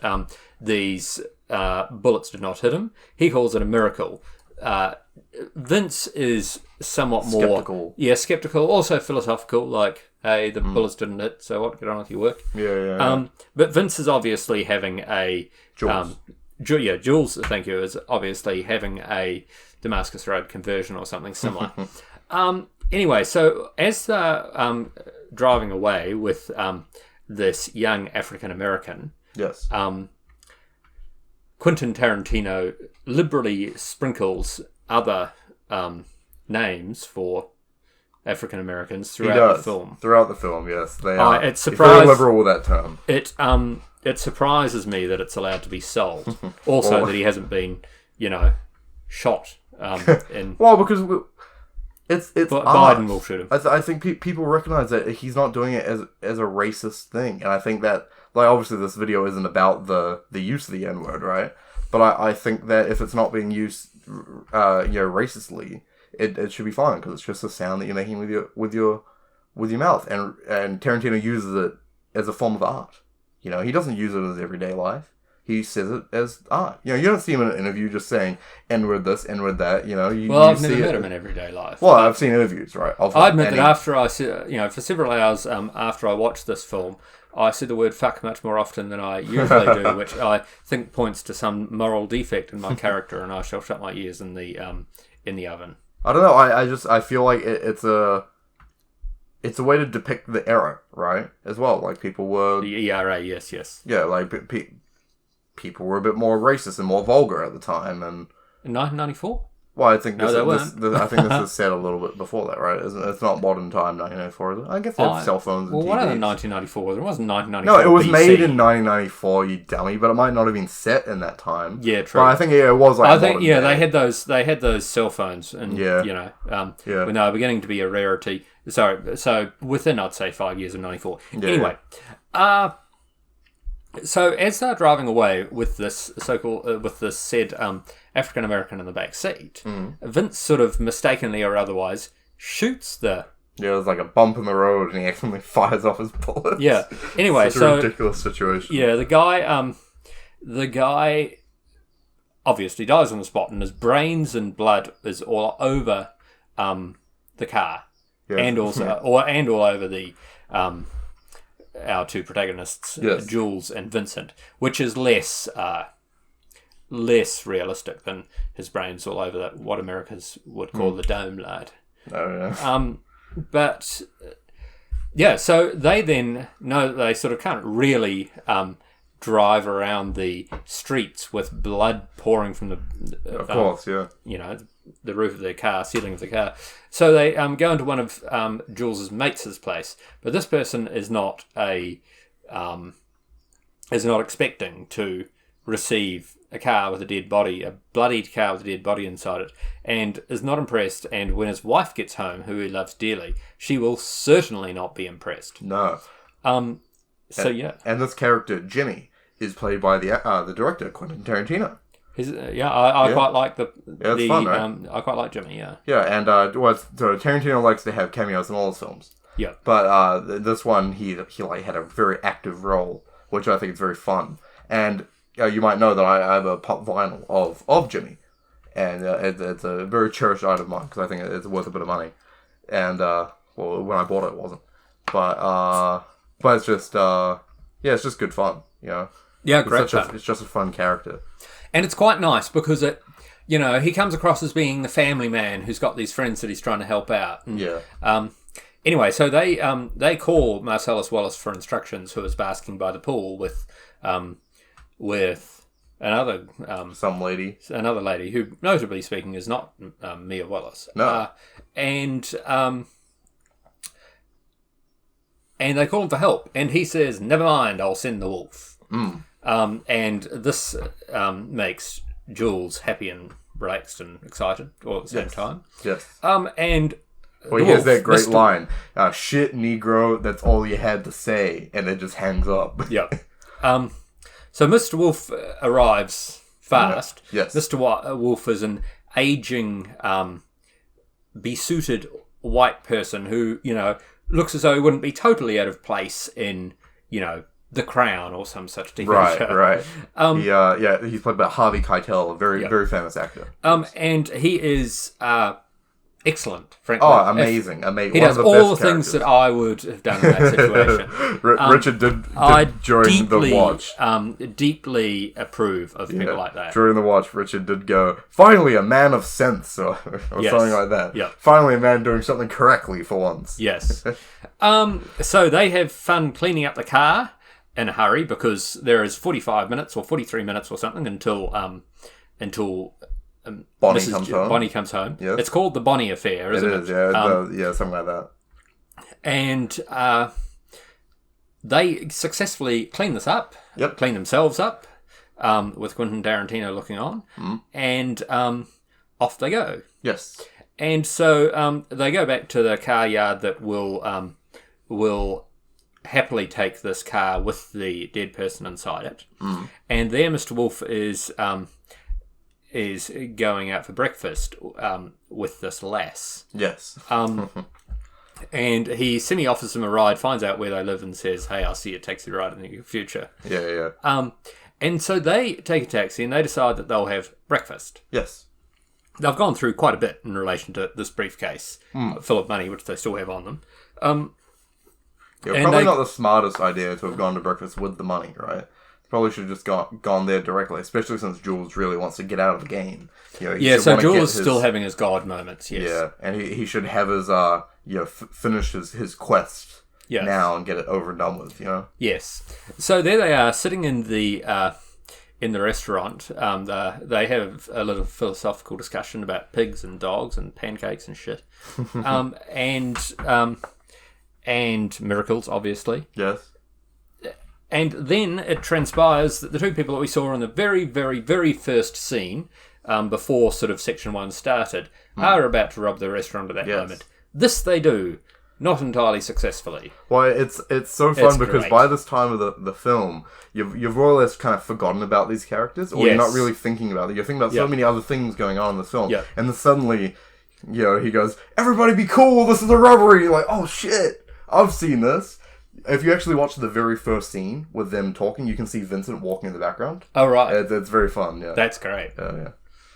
these bullets did not hit him. He calls it a miracle. Vince is somewhat more... Skeptical. Yeah, skeptical, also philosophical, like Hey, the bullets didn't hit, so what? Get on with your work. Yeah. But Vince is obviously having a... Jules. Jules, thank you, is obviously having a Damascus Road conversion or something similar. Anyway, so as they're driving away with this young African-American... Yes. Quinton Tarantino liberally sprinkles other names for African Americans throughout the film. Throughout the film, yes, they are. It's very liberal with that term. It surprises me that it's allowed to be sold. Also, that he hasn't been, shot. Because it's Biden will shoot him. I think people recognize that he's not doing it as a racist thing, and I think that obviously this video isn't about the use of the N-word, right? But I think that if it's not being used, racistly, it should be fine because it's just a sound that you're making with your mouth, and Tarantino uses it as a form of art. He doesn't use it in his everyday life. He says it as art. You don't see him in an interview just saying N-word this, N-word that. I've never met him in everyday life. Well, I've seen interviews, right? I admit that after I for several hours after I watched this film, I said the word fuck much more often than I usually do, which I think points to some moral defect in my character, and I shall shut my ears in the oven. I don't know. I feel like it's a way to depict the era, right? As well, like people were the ERA, yes. Yeah, like people were a bit more racist and more vulgar at the time, and in 1994. Well, I think this is set a little bit before that, right? It's not modern time, 1994, is it? I guess they have cell phones and TVs. What other 1994 was it? It wasn't 1994. No, it was BC. made in 1994, you dummy, but it might not have been set in that time. Yeah, true. But I think it was like they had those cell phones, and when they were beginning to be a rarity. So within, I'd say, 5 years of 94. Yeah. Anyway, so as they're driving away with this said African American in the back seat, Vince sort of mistakenly or otherwise shoots the... Yeah, there's like a bump in the road and he accidentally fires off his bullets. Yeah. Anyway, Such a ridiculous situation. Yeah, the guy obviously dies on the spot, and his brains and blood is all over the car, and also and all over the our two protagonists, Jules and Vincent, which is less realistic than his brains all over what Americans would call the dome light. Oh yeah. But so they then know that they sort of can't really drive around the streets with blood pouring from the of course, the roof of their car, ceiling of the car. So they go into one of Jules's mates' place, but this person is not expecting to receive a car with a dead body, a bloodied car with a dead body inside it, and is not impressed. And when his wife gets home, who he loves dearly, she will certainly not be impressed. No. And this character Jimmy is played by the director Quinton Tarantino. I quite like it's fun, right? I quite like Jimmy. Yeah. Yeah, and so Tarantino likes to have cameos in all his films. Yeah. But this one, he had a very active role, which I think is very fun. And you might know that I have a pop vinyl of Jimmy, and it's a very cherished item of mine because I think it's worth a bit of money. And when I bought it, it wasn't. But it's just it's just good fun, Yeah, great fun. It's just a fun character. And it's quite nice because he comes across as being the family man who's got these friends that he's trying to help out. And, anyway, so they call Marcellus Wallace for instructions, who is basking by the pool with another another lady who, notably speaking, is not Mia Wallace. No. And they call him for help, and he says, "Never mind, I'll send the wolf." And this makes Jules happy and relaxed and excited all at the same time. Yes. And he has that great line, "Shit, Negro, that's all you had to say," and it just hangs up. Yeah. So Mr. Wolf arrives fast. Yes. Mr. Wolf is an aging, besuited white person who, looks as though he wouldn't be totally out of place in, The Crown or some such TV show. Right. He's played by Harvey Keitel, a very famous actor. And he is excellent, frankly. Oh, amazing. He does all the things that I would have done in that situation. Richard did during the watch. Deeply approve of people like that. During the watch, Richard did go, finally a man of sense, or something like that. Yep. Finally a man doing something correctly for once. Yes. So they have fun cleaning up the car in a hurry because there is 45 minutes or 43 minutes or something until Bonnie comes home. Yes. It's called the Bonnie Affair, isn't it? It is, yeah, something like that. And they successfully clean this up, clean themselves up, with Quinton Tarantino looking on, and off they go. Yes. And so they go back to the car yard that will happily take this car with the dead person inside it. And there Mr. Wolf is going out for breakfast with this lass. Yes. And he semi-offers him a ride, finds out where they live and says, hey, I'll see you a taxi ride in the future. Yeah. And so they take a taxi and they decide that they'll have breakfast. Yes. They've gone through quite a bit in relation to this briefcase full of money, which they still have on them. Probably not the smartest idea to have gone to breakfast with the money, right? Probably should have just gone there directly, especially since Jules really wants to get out of the game. So Jules is still having his God moments, yes. Yeah, and he should have his, finish his quest now and get it over and done with, Yes. So there they are, sitting in the restaurant. They have a little philosophical discussion about pigs and dogs and pancakes and shit. And miracles, obviously. Yes. And then it transpires that the two people that we saw in the very, very, very first scene, before sort of section 1 started, are about to rob the restaurant at that moment. This they do, not entirely successfully. Well, it's so fun because great. By this time of the film, you've more or less kind of forgotten about these characters, or you're not really thinking about it. You're thinking about so many other things going on in the film, and then suddenly, he goes, "Everybody be cool! This is a robbery!" You're like, "Oh shit! I've seen this." If you actually watch the very first scene with them talking, you can see Vincent walking in the background. Oh, right. It's very fun, yeah. That's great. Yeah.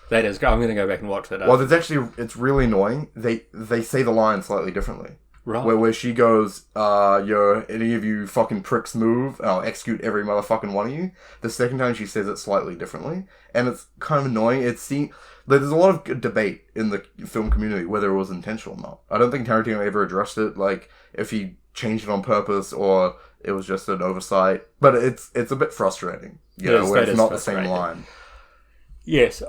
That is great. I'm going to go back and watch that. Well, it's really annoying. They say the line slightly differently. Right. Where she goes, any of you fucking pricks move, and I'll execute every motherfucking one of you. The second time she says it slightly differently. And it's kind of annoying. There's a lot of debate in the film community whether it was intentional or not. I don't think Tarantino ever addressed it, like, if he changed it on purpose or it was just an oversight. But it's a bit frustrating, where it's not the same line. Yes.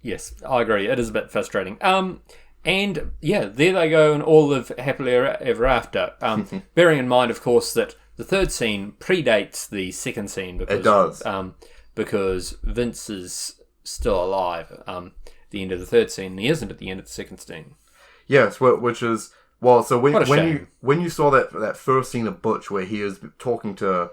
Yes, I agree. It is a bit frustrating. And there they go and all live happily ever after. Bearing in mind, of course, that the third scene predates the second scene. Because, it does. Because Vince is still alive at the end of the third scene, and he isn't at the end of the second scene. Yes, which is... Well, so when you saw that first scene of Butch where he is talking to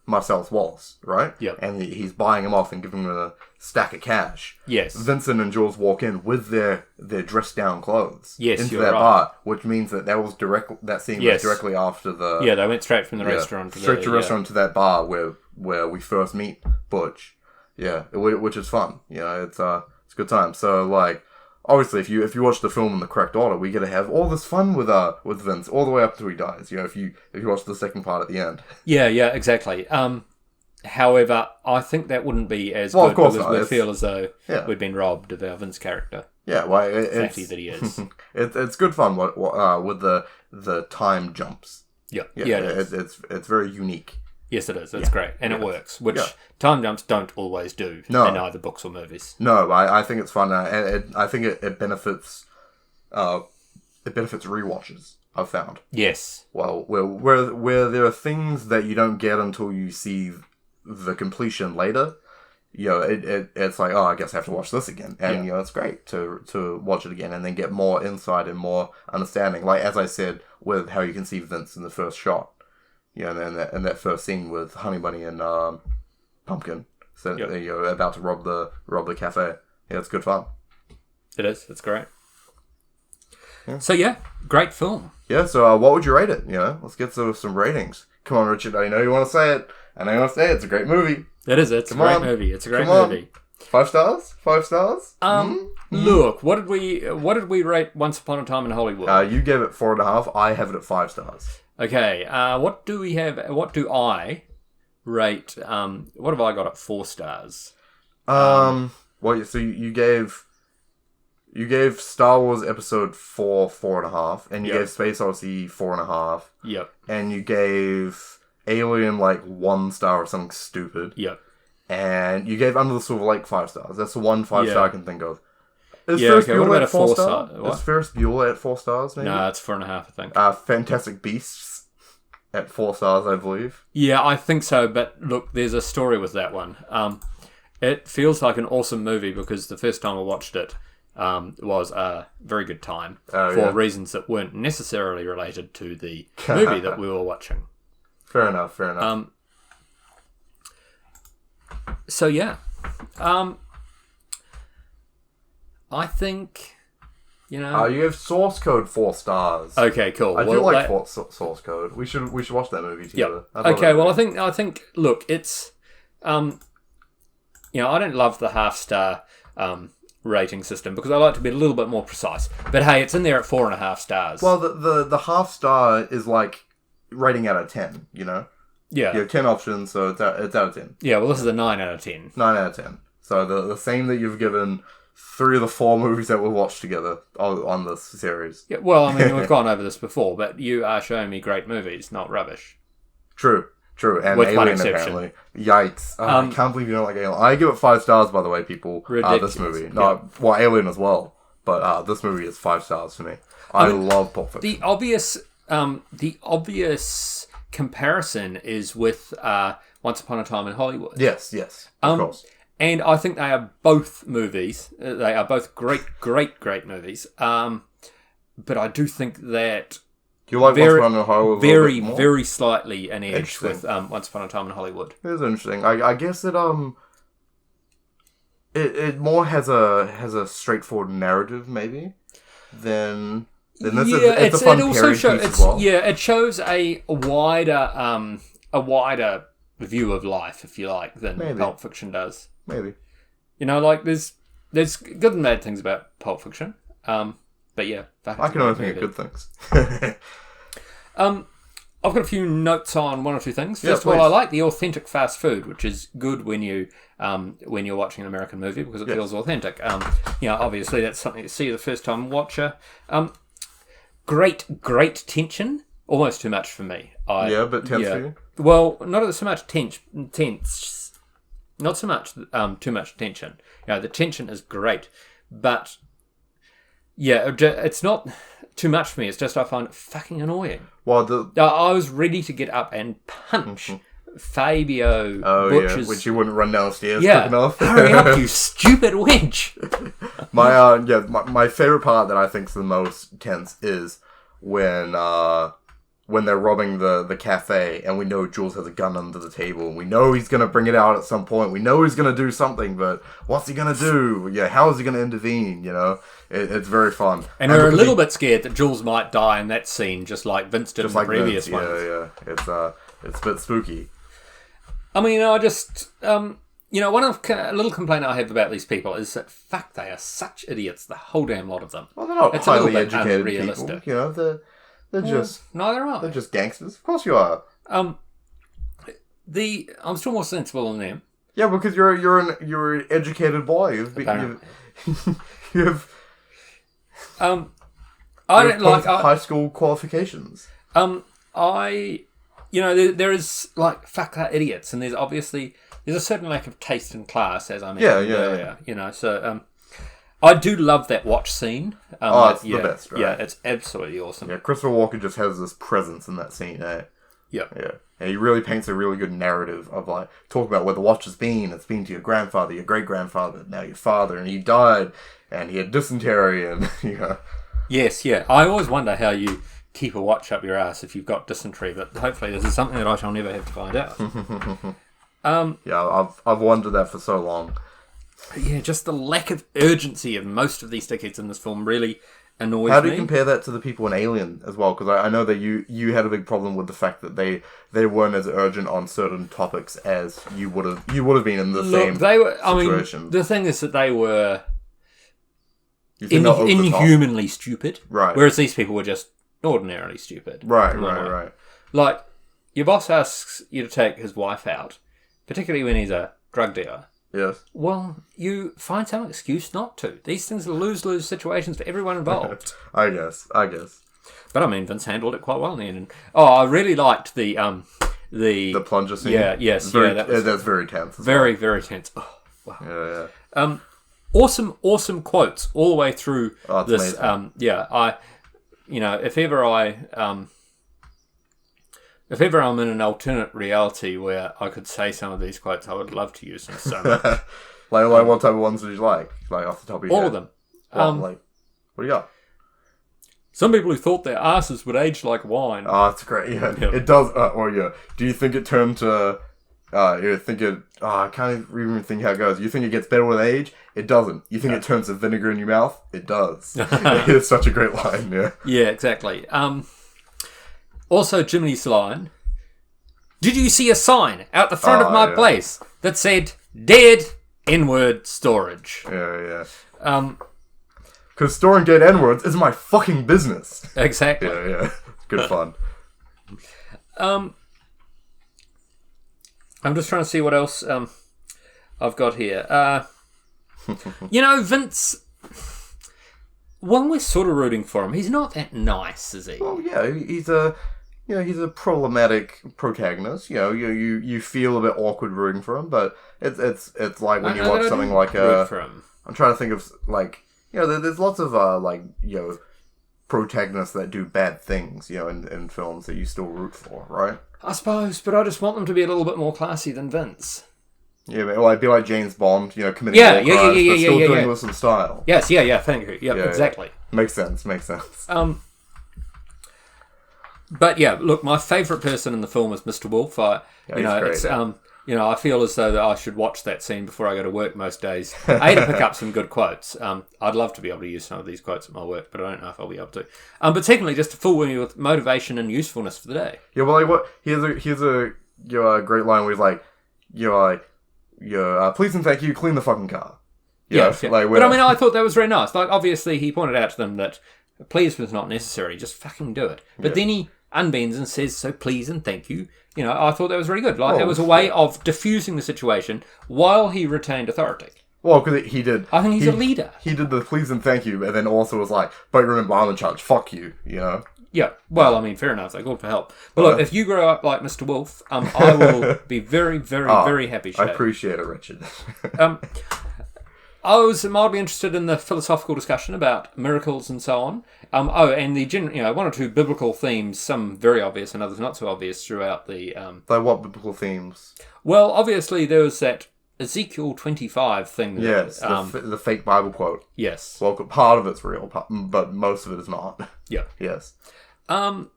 Marcellus Wallace, right? Yep. And he's buying him off and giving him a stack of cash. Yes. Vincent and Jules walk in with their dressed down clothes into that bar, which means that was directly after the... Yeah, they went straight from the restaurant to the restaurant to that bar where we first meet Butch. Yeah, which is fun. It's a good time. So, like... Obviously, if you watch the film in the correct order, we get to have all this fun with Vince all the way up until he dies. If you watch the second part at the end. Yeah, exactly. However, I think that wouldn't be as good because we feel as though we'd been robbed of our Vince character. Yeah, well, fatty that he is. It's good fun with the time jumps. Yeah, it's very unique. Yes, it is. It's great. And it works, which time jumps don't always do in either books or movies. No, I think it's fun. I think it benefits rewatches, I've found. Yes. Well, where there are things that you don't get until you see the completion later, it's like, oh, I guess I have to watch this again. And, it's great to watch it again and then get more insight and more understanding. Like, as I said, with how you can see Vince in the first shot. And then that first scene with Honey Bunny and Pumpkin, so you're about to rob the cafe. Yeah, it's good fun. It is. It's great. Yeah. So great film. Yeah. So what would you rate it? Let's get some ratings. Come on, Richard. I know you want to say it. It's a great movie. It is. It's a great movie. It's a great movie. 5 stars. 5 stars. Look, what did we rate Once Upon a Time in Hollywood? You gave it 4.5. I have it at 5 stars. Okay. What do we have? What do I rate? What have I got at 4 stars? Well, so you gave Star Wars Episode 4 4.5, and you gave Space Odyssey 4.5. Yep. And you gave Alien 1 star or something stupid. Yep. And you gave Under the Silver Lake 5 stars. That's the one 5 star I can think of. Is Ferris Bueller at 4 stars? Is Ferris Bueller at 4 stars, maybe? No, it's 4.5, I think. Fantastic Beasts at 4 stars, I believe. Yeah, I think so, but look, there's a story with that one. It feels like an awesome movie because the first time I watched it was a very good time for reasons that weren't necessarily related to the movie that we were watching. Fair enough. So, yeah. I think, you have Source Code 4 stars. Okay, cool. I do like Source Code. We should watch that movie together. Yep. Okay, well, I think. Look, it's, I don't love the half-star rating system because I like to be a little bit more precise. But hey, it's in there at 4.5 stars. Well, the half star is like rating out of 10. You know. Yeah. You have 10 options, so it's out of 10. Yeah. Well, this is a 9 out of 10. 9 out of 10. So the same that you've given 3 of the 4 movies that we've watched together on this series. Yeah, well, I mean, we've gone over this before, but you are showing me great movies, not rubbish. True. And with Alien, one exception. Apparently. Yikes. I can't believe you don't like Alien. I give it 5 stars, by the way, people. Ridiculous. This movie. No, well, Alien as well. But this movie is 5 stars for me. I love Pulp Fiction. The obvious comparison is with Once Upon a Time in Hollywood. Yes, of course. And I think they are both movies. They are both great movies. But I do think that you like Once Upon a Hollywood very slightly an edge with Once Upon a Time in Hollywood. It is interesting. I guess it more has a straightforward narrative maybe than this. It's a fun pairing piece as well. Yeah, it shows a wider view of life, if you like, than Pulp Fiction does. Maybe. There's good and bad things about Pulp Fiction. But yeah. I can only think of good things. I've got a few notes on one or two things. First of all, I like the authentic fast food, which is good when you're watching an American movie because it feels authentic. Obviously that's something you see the first time watcher. Great tension. Almost too much for me. But tense for you? Well, not so much tense. Not so much too much tension. The tension is great, but it's not too much for me. It's just I find it fucking annoying. Well, I was ready to get up and punch Fabio Butcher's... which you wouldn't run downstairs quick enough. Hurry up, you stupid wench! My favorite part that I think is the most tense is when they're robbing the cafe and we know Jules has a gun under the table and we know he's going to bring it out at some point. We know he's going to do something, but what's he going to do? Yeah, how is he going to intervene? It's very fun. And we're a little bit scared that Jules might die in that scene, just like Vince did in the previous one. Yeah. It's a bit spooky. I mean, a little complaint I have about these people is that, they are such idiots, the whole damn lot of them. Well, they're not highly educated unrealistic. People. They're just... Neither are They're just gangsters. Of course you are. I'm still more sensible than them. Yeah, because you're an educated boy. You've I don't like high school qualifications. There is they're idiots, and there's a certain lack of taste and class, as I mentioned. Yeah. So I do love that watch scene. It's the best, right? Yeah, it's absolutely awesome. Yeah, Christopher Walken just has this presence in that scene, eh? Yeah. And he really paints a really good narrative of talk about where the watch has been. It's been to your grandfather, your great-grandfather, now your father, and he died, and he had dysentery, and, Yes, yeah. I always wonder how you keep a watch up your ass if you've got dysentery, but hopefully this is something that I shall never have to find out. I've wondered that for so long. Yeah, just the lack of urgency of most of these dickheads in this film really annoys me. How do you compare that to the people in Alien as well? Because I know that you had a big problem with the fact that they weren't as urgent on certain topics as you would have been in the same situation. The thing is that they were inhumanly stupid. Right. Whereas these people were just ordinarily stupid. Right. Like, your boss asks you to take his wife out, particularly when he's a drug dealer. Yes. Well, you find some excuse not to. These things are lose-lose situations for everyone involved. I guess. But I mean, Vince handled it quite well in the end. And, I really liked the plunger scene. Yeah, yes, that's very tense. Very, very tense. Oh, wow. Yeah. Awesome quotes all the way through this. Amazing. If ever I'm in an alternate reality where I could say some of these quotes, I would love to use them so much. like what type of ones did you like? Like off the top of your head? All of them. What do you got? Some people who thought their asses would age like wine. Oh, that's great. Yeah, it does. Do you think it turned to? I can't even think how it goes. You think it gets better with age? It doesn't. You think it turns to vinegar in your mouth? It does. It's such a great line. Yeah. Yeah, exactly. Also, Jiminy's line. Did you see a sign out the front of my place that said "Dead N-word storage"? Yeah. Because storing dead N-words is my fucking business. Exactly. Yeah. Good fun. I'm just trying to see what else I've got here. Vince, when we're sort of rooting for him, he's not that nice, is he? Well, yeah, he's a problematic protagonist. You feel a bit awkward rooting for him, but it's like when you watch something like I'm trying to think of there's lots of protagonists that do bad things, in films that you still root for, right? I suppose, but I just want them to be a little bit more classy than Vince. Yeah, well, I'd be like James Bond, committing war crimes, but still doing it with some style. Yes, thank you. Yeah, exactly. Yeah. Makes sense. But yeah, look, my favourite person in the film is Mr. Wolf. I feel as though that I should watch that scene before I go to work most days. To pick up some good quotes. I'd love to be able to use some of these quotes at my work, but I don't know if I'll be able to. But secondly, just to fool me with motivation and usefulness for the day. Yeah, well, here's a great line where he's like, please and thank you, clean the fucking car. Yeah. But I thought that was very nice. Like, obviously, he pointed out to them that please was not necessary, just fucking do it. But then he unbends and says, so please and thank you. I thought that was very good. It was a way of diffusing the situation while he retained authority. Well, because he did. I think he's a leader. He did the please and thank you, and then also was like, but remember, I'm in charge. Fuck you, Yeah, well, fair enough. They called for help. But look, if you grow up like Mr. Wolf, I will be very, very, very happy. I appreciate it, Richard. I was mildly interested in the philosophical discussion about miracles and so on. And the one or two biblical themes, some very obvious and others not so obvious throughout the. Like what biblical themes? Well, obviously there was that Ezekiel 25 thing. Yes, the fake Bible quote. Yes. Well, part of it's real, but most of it is not. Yeah. Yes. Then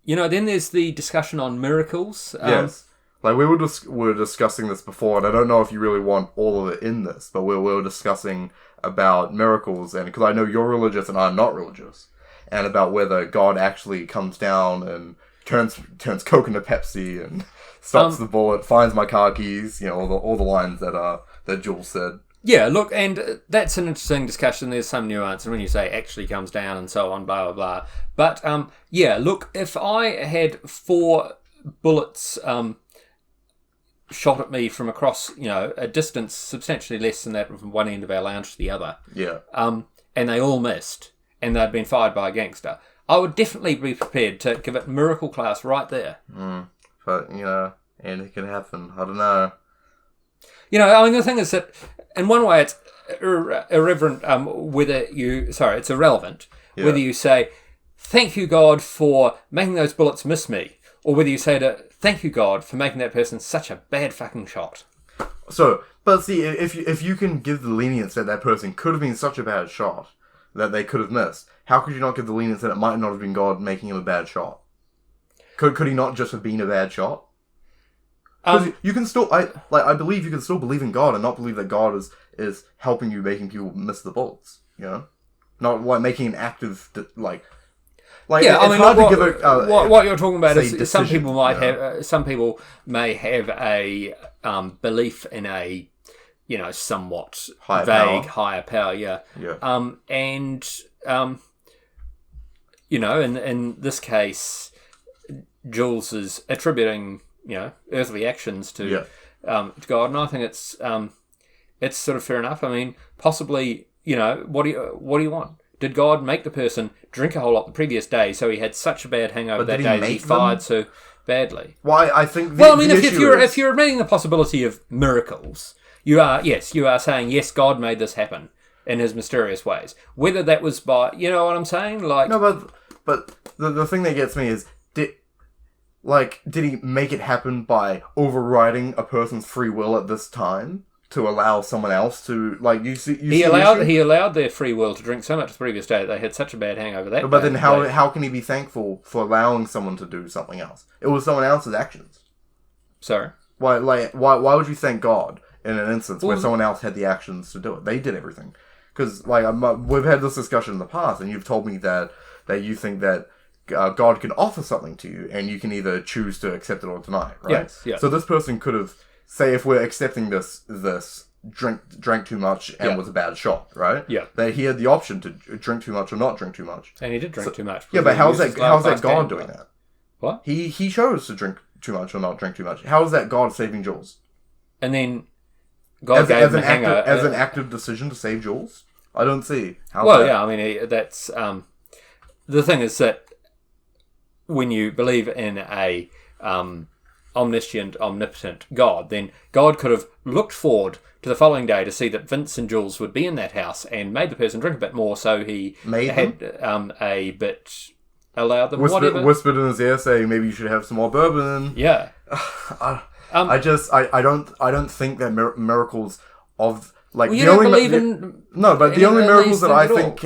there's the discussion on miracles. Yes. Like, we were discussing this before, and I don't know if you really want all of it in this, but we were discussing about miracles, and because I know you're religious and I'm not religious, and about whether God actually comes down and turns Coke into Pepsi and stops the bullet, finds my car keys, all the lines that Jules said. Yeah, look, and that's an interesting discussion. There's some nuance, and when you say actually comes down and so on, blah, blah, blah. But, look, if I had 4 bullets shot at me from across, a distance substantially less than that from one end of our lounge to the other. Yeah. And they all missed, and they'd been fired by a gangster. I would definitely be prepared to give it miracle class right there. But, anything can happen. I don't know. The thing is that, in one way, it's irreverent, it's irrelevant, whether you say, thank you, God, for making those bullets miss me, or whether you say to, thank you, God, for making that person such a bad fucking shot. So, but see, if you can give the lenience that person could have been such a bad shot that they could have missed, how could you not give the lenience that it might not have been God making him a bad shot? Could he not just have been a bad shot? Because you can still, I believe you can still believe in God and not believe that God is helping you, making people miss the bullets. Not like making an active what you're talking about is decision, some people might have, some people may have a belief in a somewhat higher higher power, yeah. In this case, Jules is attributing, earthly actions to God, and I think it's sort of fair enough. I mean, possibly, what do you want? Did God make the person drink a whole lot the previous day, so he had such a bad hangover that day that he fired so badly? Why? I think. If you're admitting the possibility of miracles, you are saying yes, God made this happen in his mysterious ways. Whether that was by, you know what I'm saying? Like, no, but the thing that gets me is did he make it happen by overriding a person's free will at this time to allow someone else to he allowed their free will to drink so much the previous day that they had such a bad hangover that but then how can he be thankful for allowing someone to do something else? It was someone else's actions. Sorry, why would you thank God in an instance where someone else had the actions to do it? They did everything. Because we've had this discussion in the past, and you've told me that you think that God can offer something to you, and you can either choose to accept it or deny it, right? Yes, yeah. So this person could have, say, if we're accepting this drank too much and was a bad shot, right? Yeah. That he had the option to drink too much or not drink too much. And he did drink too much. Yeah, but how's that God doing that? What? He chose to drink too much or not drink too much. How is that God saving Jules? And then God gave him as an active decision to save Jules? I don't see how. Well, yeah, I mean that's the thing is that when you believe in a omniscient, omnipotent God, then God could have looked forward to the following day to see that Vince and Jules would be in that house and made the person drink a bit more, so he whispered in his ear saying maybe you should have some more bourbon. Yeah. I don't think that miracles of like the only miracles that I think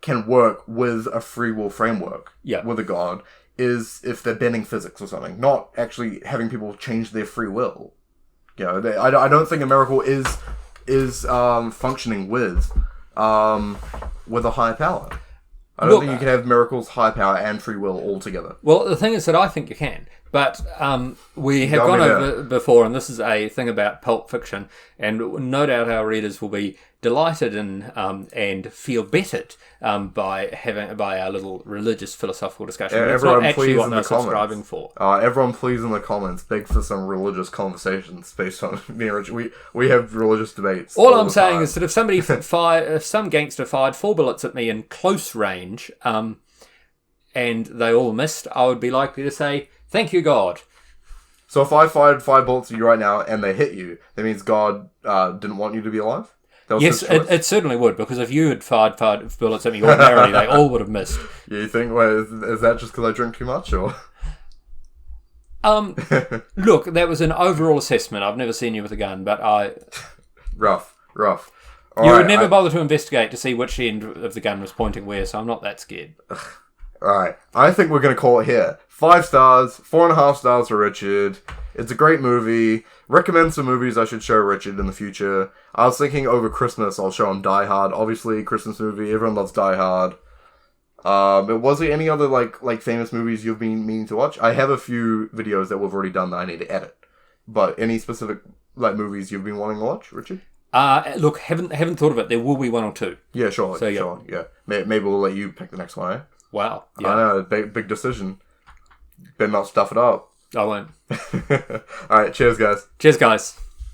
can work with a free will framework with a God is if they're bending physics or something, not actually having people change their free will. I don't think a miracle is functioning with a higher power. I don't think you can have miracles, high power, and free will all together. Well, the thing is that I think you can. But we have gone over before, and this is a thing about Pulp Fiction, and no doubt our readers will be delighted and feel bettered by our little religious philosophical discussion. Yeah, it's not actually what they're subscribing for. Everyone, please in the comments, beg for some religious conversations based on me and Richard. We have religious debates. All I'm saying is that if some gangster fired 4 bullets at me in close range, and they all missed, I would be likely to say, "Thank you, God." So if I fired 5 bullets at you right now and they hit you, that means God didn't want you to be alive? Yes, it certainly would, because if you had fired bullets at me ordinarily, they all would have missed. Yeah, you think, is that just because I drink too much, or? Look, that was an overall assessment. I've never seen you with a gun, but Rough. You would never bother to investigate to see which end of the gun was pointing where, so I'm not that scared. Alright, I think we're going to call it here. 5 stars, 4.5 stars for Richard. It's a great movie. Recommend some movies I should show Richard in the future. I was thinking over Christmas I'll show him Die Hard. Obviously, Christmas movie. Everyone loves Die Hard. But was there any other like famous movies you've been meaning to watch? I have a few videos that we've already done that I need to edit. But any specific movies you've been wanting to watch, Richard? Look, haven't thought of it. There will be 1 or 2. Yeah, sure. Yeah. Maybe we'll let you pick the next one, eh? Wow. Yeah. I know, big decision. Better not stuff it up. I won't. Alright, cheers guys. Cheers guys.